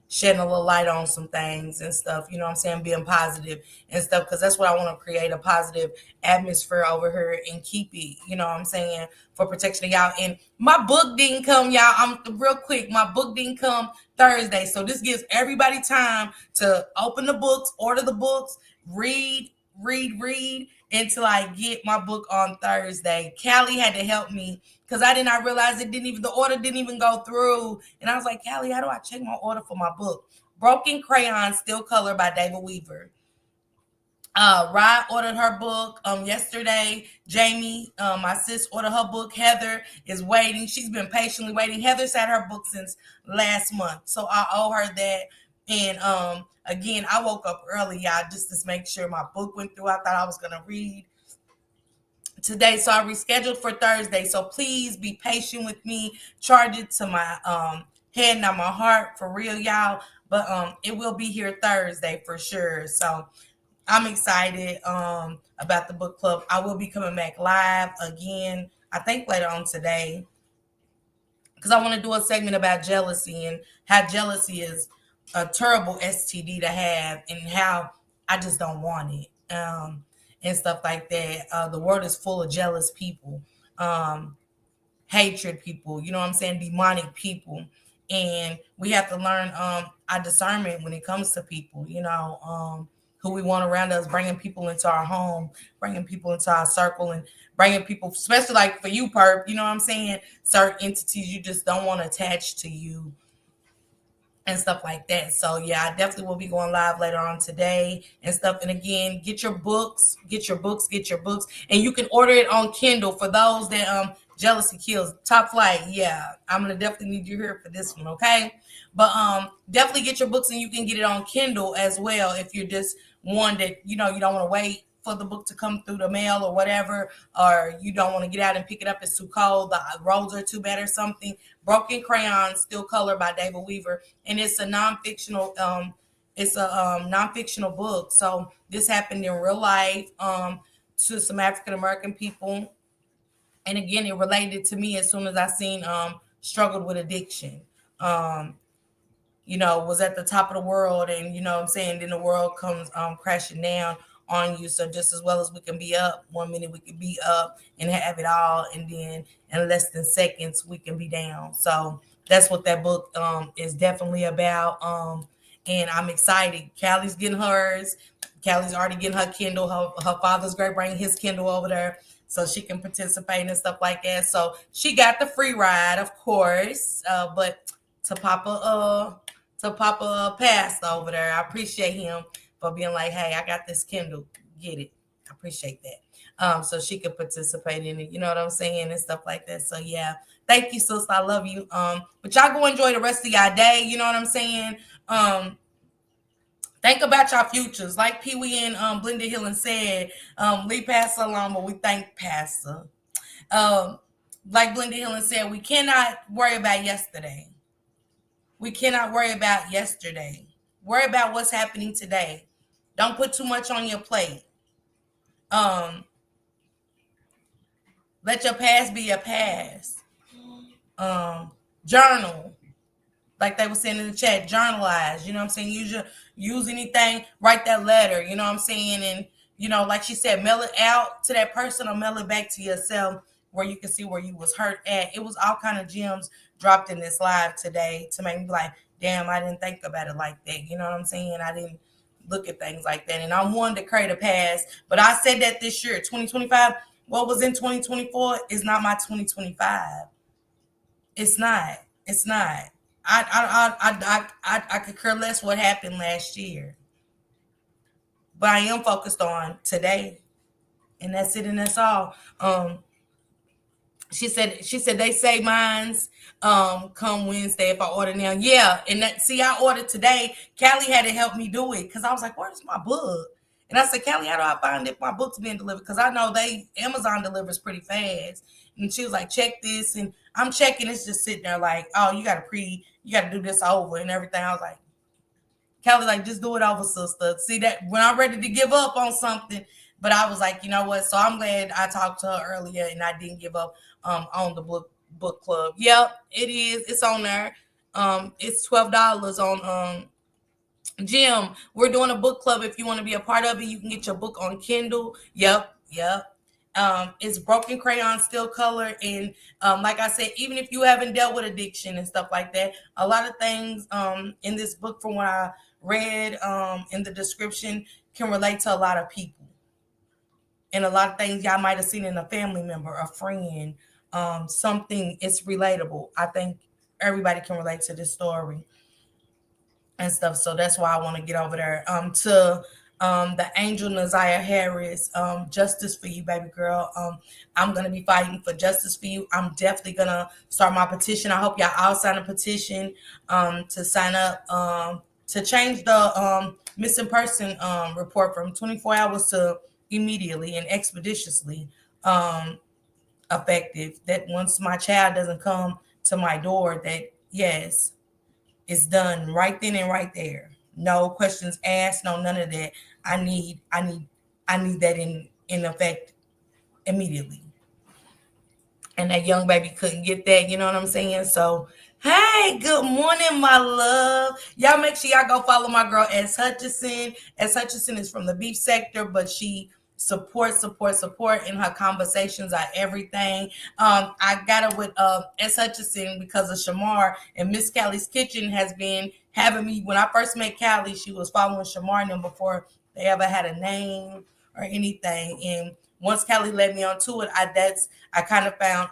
shedding a little light on some things and stuff, you know what I'm saying, being positive and stuff, because that's what I want to create, a positive atmosphere over here and keep it, you know what I'm saying, for protection of y'all. And my book didn't come, y'all. I'm real quick. My book didn't come Thursday, so this gives everybody time to open the books, order the books, read, until I get my book on Thursday. Callie had to help me because I did not realize the order didn't even go through. And I was like, Callie, how do I check my order for my book? Broken Crayon, Still Color by David Weaver. Rod ordered her book yesterday. Jamie, my sis, ordered her book. Heather is waiting. She's been patiently waiting. Heather's had her book since last month, so I owe her that. And again, I woke up early, y'all, just to make sure my book went through. I thought I was gonna read today, so I rescheduled for Thursday. So please be patient with me. Charge it to my head, not my heart, for real, y'all. But it will be here Thursday for sure. So I'm excited about the book club. I will be coming back live again, I think later on today, because I want to do a segment about jealousy and how jealousy is a terrible STD to have and how I just don't want it and stuff like that. The world is full of jealous people, hatred people, you know what I'm saying, demonic people. And we have to learn our discernment when it comes to people, you know, who we want around us, bringing people into our home, bringing people into our circle, and bringing people, especially like for you, Perp, you know what I'm saying? Certain entities you just don't want attached to you and stuff like that. So yeah, I definitely will be going live later on today and stuff. And again, get your books. And you can order it on Kindle for those that Jealousy Kills. Top Flight, yeah. I'm gonna definitely need you here for this one, okay? But definitely get your books, and you can get it on Kindle as well if you're just one that, you know, you don't want to wait for the book to come through the mail or whatever, or you don't want to get out and pick it up, it's too cold, the roads are too bad or something. Broken Crayon, Still Color by David Weaver, and it's a non-fictional non-fictional book. So this happened in real life to some African American people, and again, it related to me as soon as I seen struggled with addiction. You know, was at the top of the world, and you know what I'm saying, then the world comes crashing down on you. So just as well as we can be up 1 minute, we can be up and have it all, and then in less than seconds we can be down. So that's what that book is definitely about. And I'm excited. Callie's getting hers. Callie's already getting her Kindle. Her father's great bringing his Kindle over there so she can participate and stuff like that. So she got the free ride, of course, but to Papa Pastor over there, I appreciate him for being like, hey, I got this Kindle, get it. I appreciate that. So she could participate in it, you know what I'm saying, and stuff like that. So yeah, thank you, sis. I love you. But y'all go enjoy the rest of y'all day, you know what I'm saying? Think about your futures. Like Pee Wee and Blended Healing said, leave Pastor alone, but we thank Pastor. Like Blended Healing said, we cannot worry about yesterday. We cannot worry about yesterday. Worry about what's happening today. Don't put too much on your plate. Let your past be your past. Journal. Like they were saying in the chat, journalize. You know what I'm saying? Use anything, write that letter, you know what I'm saying? And, you know, like she said, mail it out to that person or mail it back to yourself where you can see where you was hurt at. It was all kind of gems dropped in this live today to make me like, damn, I didn't think about it like that. You know what I'm saying? I didn't look at things like that. And I'm one to create a past. But I said that this year, 2025, what was in 2024 is not my 2025. It's not. It's not. I could care less what happened last year. But I am focused on today. And that's it, and that's all. She said they say mine's come Wednesday if I order now. Yeah, and I ordered today. Callie had to help me do it because I was like, where's my book? And I said, Callie, how do I find if my book's being delivered? Because I know Amazon delivers pretty fast. And she was like, check this. And I'm checking, it's just sitting there like, oh, you gotta do this over and everything. I was like, Callie, like, just do it over, sister. See that when I'm ready to give up on something. But I was like, you know what? So I'm glad I talked to her earlier and I didn't give up on the book club. Yep, it is. It's on there. It's $12 on Jim. We're doing a book club. If you want to be a part of it, you can get your book on Kindle. Yep. It's Broken Crayon, Still Color. And like I said, even if you haven't dealt with addiction and stuff like that, a lot of things in this book from what I read in the description can relate to a lot of people. And a lot of things y'all might have seen in a family member, a friend, something. It's relatable. I think everybody can relate to this story and stuff. So that's why I want to get over there. To the Angel Naziah Harris, justice for you, baby girl. I'm gonna be fighting for justice for you. I'm definitely gonna start my petition. I hope y'all all sign a petition to sign up to change the missing person report from 24 hours to immediately and expeditiously effective. That once my child doesn't come to my door, that yes, it's done right then and right there. No questions asked, no none of that. I need that in effect immediately. And that young baby couldn't get that, you know what I'm saying? So, hey, good morning, my love. Y'all make sure y'all go follow my girl S. Hutchison. S. Hutchison is from the beef sector, but she support, and her conversations are everything. I got her with S. Hutchison because of Shamar, and Miss Callie's Kitchen has been having me. When I first met Callie, she was following Shamar and them before they ever had a name or anything. And once Callie led me onto it, I kind of found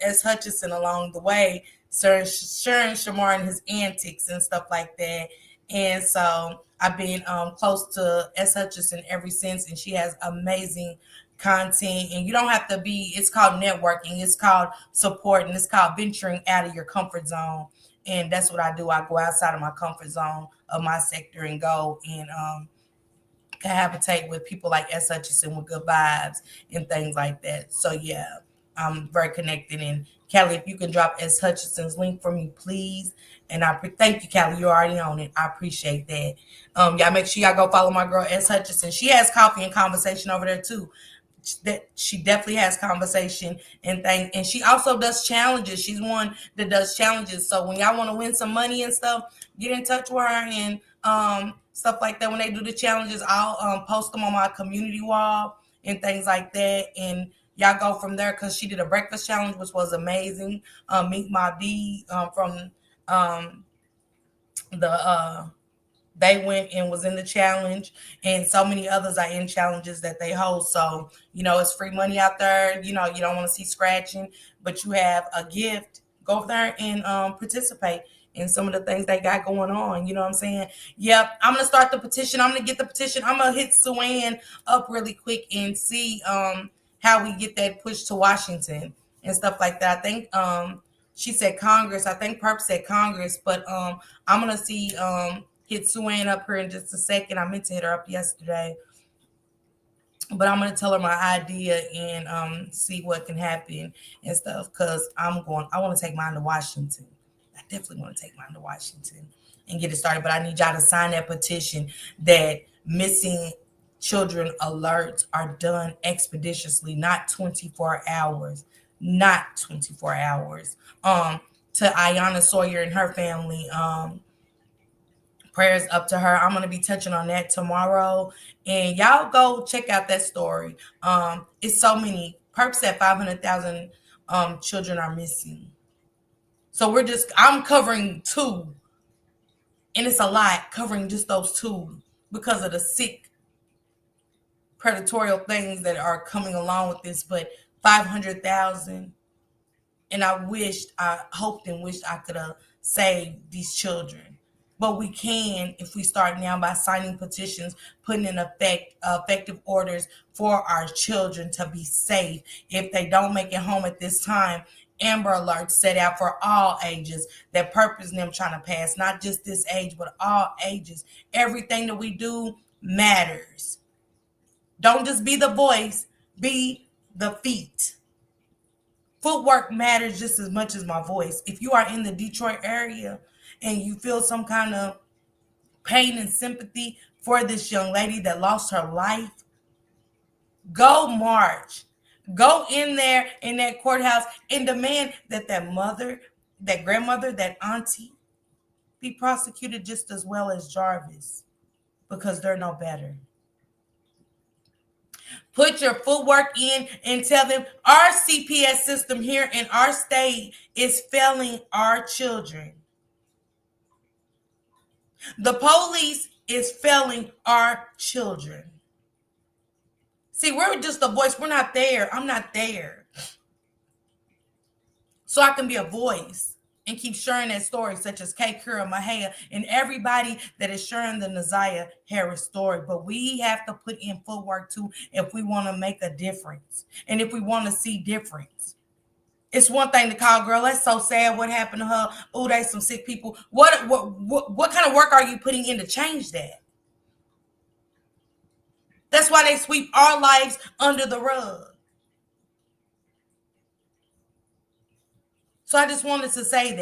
S. Hutchison along the way, sharing Shamar and his antics and stuff like that. And so I've been close to S. Hutchison ever since, and she has amazing content. And you don't have to be, it's called networking, it's called support, and it's called venturing out of your comfort zone. And that's what I do. I go outside of my comfort zone of my sector and go and cohabitate with people like S. Hutchison with good vibes and things like that. So yeah, I'm very connected. And Callie, if you can drop S. Hutchison's link for me, please. And thank you, Callie. You're already on it. I appreciate that. Y'all make sure y'all go follow my girl S. Hutchison. She has coffee and conversation over there too. That she definitely has conversation and thing, and she also does challenges. She's one that does challenges. So when y'all want to win some money and stuff, get in touch with her and stuff like that. When they do the challenges, I'll post them on my community wall and things like that, and y'all go from there. Because she did a breakfast challenge, which was amazing. Meet My B from the they went and was in the challenge, and so many others are in challenges that they host. So, it's free money out there. You don't want to see scratching, but you have a gift. Go there and participate in some of the things they got going on. You know what I'm saying? Yep. I'm going to start the petition. I'm going to get the petition. I'm going to hit Suanne up really quick and see how we get that pushed to Washington and stuff like that. I think she said Congress. I think Perp said Congress, but I'm going to see hit Suanne up here in just a second. I meant to hit her up yesterday, but I'm gonna tell her my idea and see what can happen and stuff. Cause I want to take mine to Washington. I definitely want to take mine to Washington and get it started. But I need y'all to sign that petition that missing children alerts are done expeditiously, not 24 hours, not 24 hours. To Ayanna Sawyer and her family. Prayers up to her. I'm going to be touching on that tomorrow. And y'all go check out that story. It's so many. Perp said 500,000 children are missing. So I'm covering 2. And it's a lot covering just those 2 because of the sick predatorial things that are coming along with this. But 500,000. And I hoped and wished I could have saved these children. But we can if we start now by signing petitions, putting in effective orders for our children to be safe. If they don't make it home at this time, Amber Alerts set out for all ages. That purpose them trying to pass, not just this age, but all ages. Everything that we do matters. Don't just be the voice, be the feet. Footwork matters just as much as my voice. If you are in the Detroit area and you feel some kind of pain and sympathy for this young lady that lost her life, go march. Go in there in that courthouse and demand that mother, that grandmother, that auntie be prosecuted just as well as Jarvis, because they're no better. Put your footwork in and tell them our CPS system here in our state is failing our children. The police is failing our children. See, we're just a voice. We're not there. I'm not there. So I can be a voice and keep sharing that story, such as K. Kira, Mahaya, and everybody that is sharing the Naziah Harris story. But we have to put in footwork too if we want to make a difference and if we want to see difference. It's one thing to call, girl, that's so sad. What happened to her? Oh, there's some sick people. What kind of work are you putting in to change that? That's why they sweep our lives under the rug. So I just wanted to say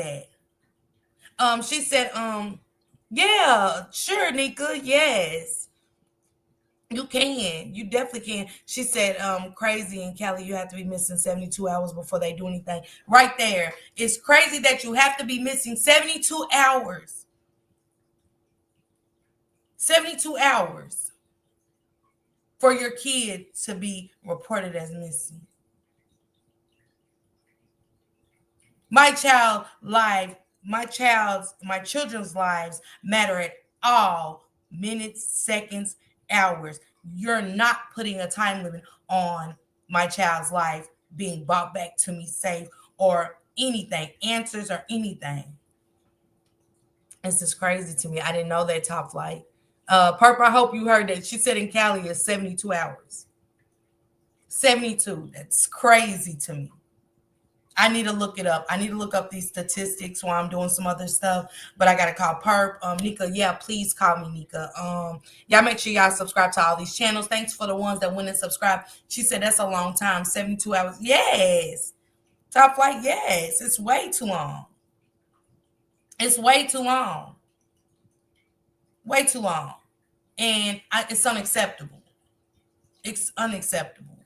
that. She said, yeah, sure, Nika, yes. You can. You definitely can. She said, crazy in Cali, you have to be missing 72 hours before they do anything. Right there. It's crazy that you have to be missing 72 hours. 72 hours for your kid to be reported as missing. My children's lives matter at all minutes, seconds, hours. You're not putting a time limit on my child's life being brought back to me safe or anything, answers or anything. It's just crazy to me. I didn't know that, Top Flight. Purple, I hope you heard that. She said in Cali it's 72 hours. 72. That's crazy to me. I need to look it up. I need to look up these statistics while I'm doing some other stuff. But I gotta call Perp. Nika, yeah, please call me Nika. Y'all make sure y'all subscribe to all these channels. Thanks for the ones that went and subscribed. She said that's a long time, 72 hours. Yes. Top Flight, yes. It's way too long. It's way too long. Way too long. And it's unacceptable. It's unacceptable.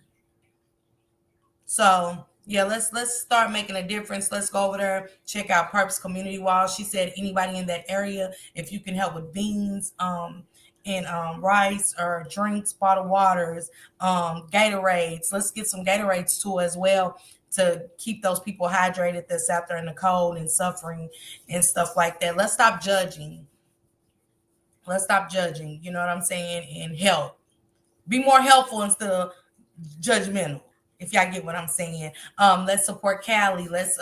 So yeah, let's start making a difference. Let's go over there, check out Perp's community wall. She said anybody in that area, if you can help with beans, and rice or drinks, bottled waters, Gatorades. Let's get some Gatorades too as well to keep those people hydrated that's out there in the cold and suffering and stuff like that. Let's stop judging. Let's stop judging. You know what I'm saying? And help. Be more helpful instead of judgmental. If y'all get what I'm saying. Let's support Callie. Let's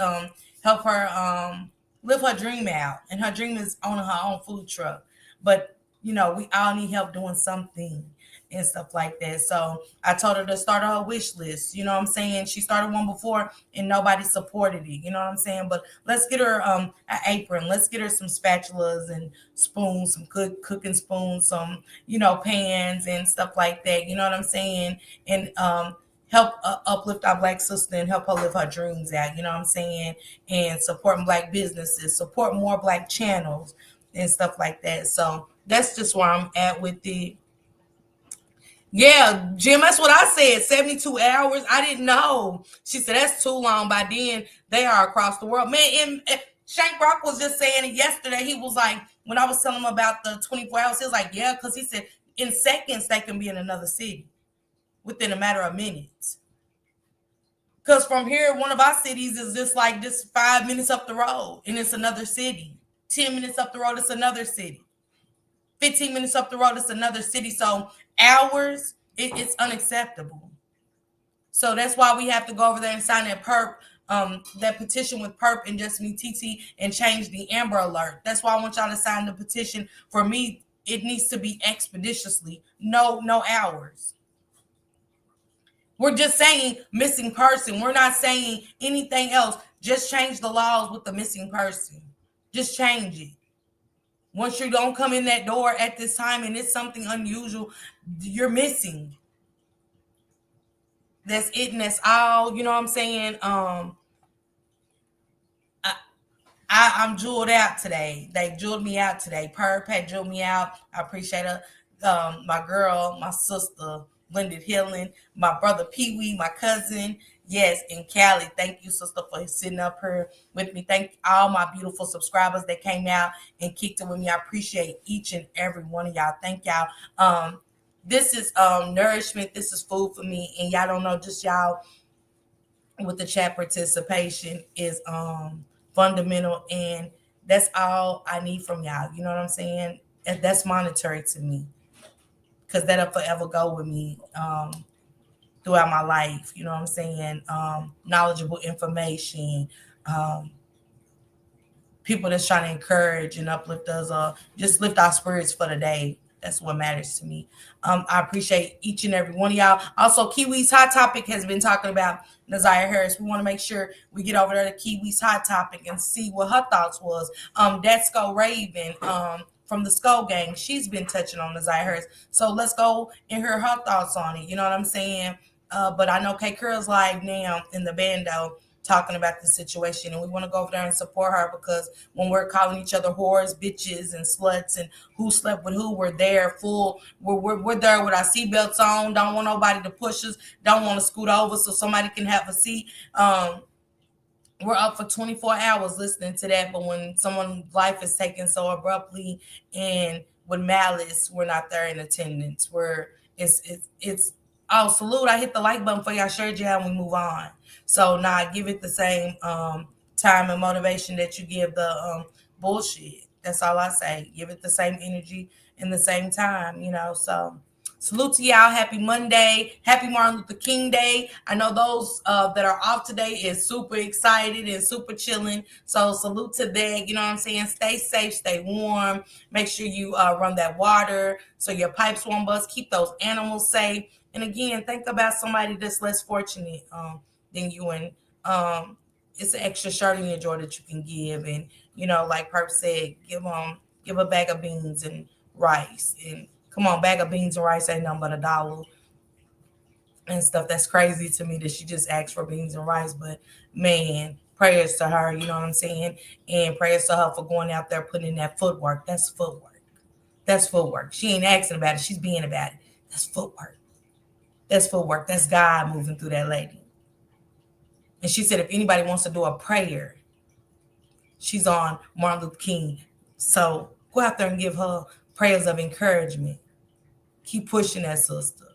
help her live her dream out. And her dream is owning her own food truck. But, you know, we all need help doing something and stuff like that. So I told her to start her wish list. You know what I'm saying? She started one before and nobody supported it. You know what I'm saying? But let's get her an apron. Let's get her some spatulas and spoons, some good cooking spoons, some, you know, pans and stuff like that. You know what I'm saying? And help uplift our Black sister and help her live her dreams out. You know what I'm saying? And supporting Black businesses, support more Black channels and stuff like that. So that's just where I'm at with it. Yeah, Jim, that's what I said. 72 hours. I didn't know. She said that's too long. By then, they are across the world. Man, and Shank Rock was just saying it yesterday. He was like, when I was telling him about the 24 hours, he was like, yeah, because he said in seconds they can be in another city within a matter of minutes. Because from here, one of our cities is just 5 minutes up the road, and it's another city. 10 minutes up the road, it's another city. 15 minutes up the road, it's another city. So hours, it's unacceptable. So that's why we have to go over there and sign that Perp, that petition with Perp and Just Me TT and change the Amber Alert. That's why I want y'all to sign the petition. For me, it needs to be expeditiously. No hours. We're just saying missing person. We're not saying anything else. Just change the laws with the missing person. Just change it. Once you don't come in that door at this time and it's something unusual, you're missing. That's it and that's all. You know what I'm saying? I'm jeweled out today. They jeweled me out today. Perp had jeweled me out. I appreciate her. My girl, my sister, Blended Healing, my brother Pee Wee, my cousin, yes, and Callie. Thank you, sister, for sitting up here with me. Thank all my beautiful subscribers that came out and kicked it with me. I appreciate each and every one of y'all. Thank y'all. This is nourishment. This is food for me, and y'all don't know, just y'all with the chat participation is fundamental, and that's all I need from y'all. You know what I'm saying? And that's monetary to me, because that'll forever go with me. throughout my life. You know what I'm saying? Knowledgeable information, people that's trying to encourage and uplift us, just lift our spirits for the day. That's what matters to me. I appreciate each and every one of y'all. Also, Kiwi's Hot Topic has been talking about Naziah Harris. We want to make sure we get over there to Kiwi's Hot Topic and see what her thoughts was. Desco Raven from the Skull Gang, she's been touching on Naziah Harris. So let's go and hear her thoughts on it. You know what I'm saying? But I know K Curl's live now in the bando talking about the situation, and we want to go over there and support her, because when we're calling each other whores, bitches, and sluts, and who slept with who, we're there full. We're there with our seatbelts on. Don't want nobody to push us. Don't want to scoot over so somebody can have a seat. We're up for 24 hours listening to that, but when someone's life is taken so abruptly and with malice, we're not there in attendance. It's oh, salute. I hit the like button for y'all. Sure, yeah, and we move on. So now I give it the same time and motivation that you give the bullshit. That's all I say. Give it the same energy and the same time, you know. So salute to y'all. Happy Monday. Happy Martin Luther King Day. I know those that are off today is super excited and super chilling. So salute to that. You know what I'm saying? Stay safe, stay warm. Make sure you run that water so your pipes won't bust. Keep those animals safe. And again, think about somebody that's less fortunate than you, and it's an extra shirt in your drawer that you can give. And you know, like Perp said, give a bag of beans and rice. And come on, bag of beans and rice ain't nothing but $1 and stuff. That's crazy to me that she just asked for beans and rice. But man, prayers to her, you know what I'm saying? And prayers to her for going out there putting in that footwork. That's footwork. That's footwork. She ain't asking about it. She's being about it. That's footwork. That's footwork. That's God moving through that lady. And she said if anybody wants to do a prayer, she's on Martin Luther King. So go out there and give her prayers of encouragement. Keep pushing that sister.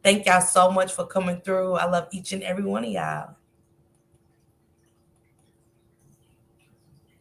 Thank y'all so much for coming through. I love each and every one of y'all.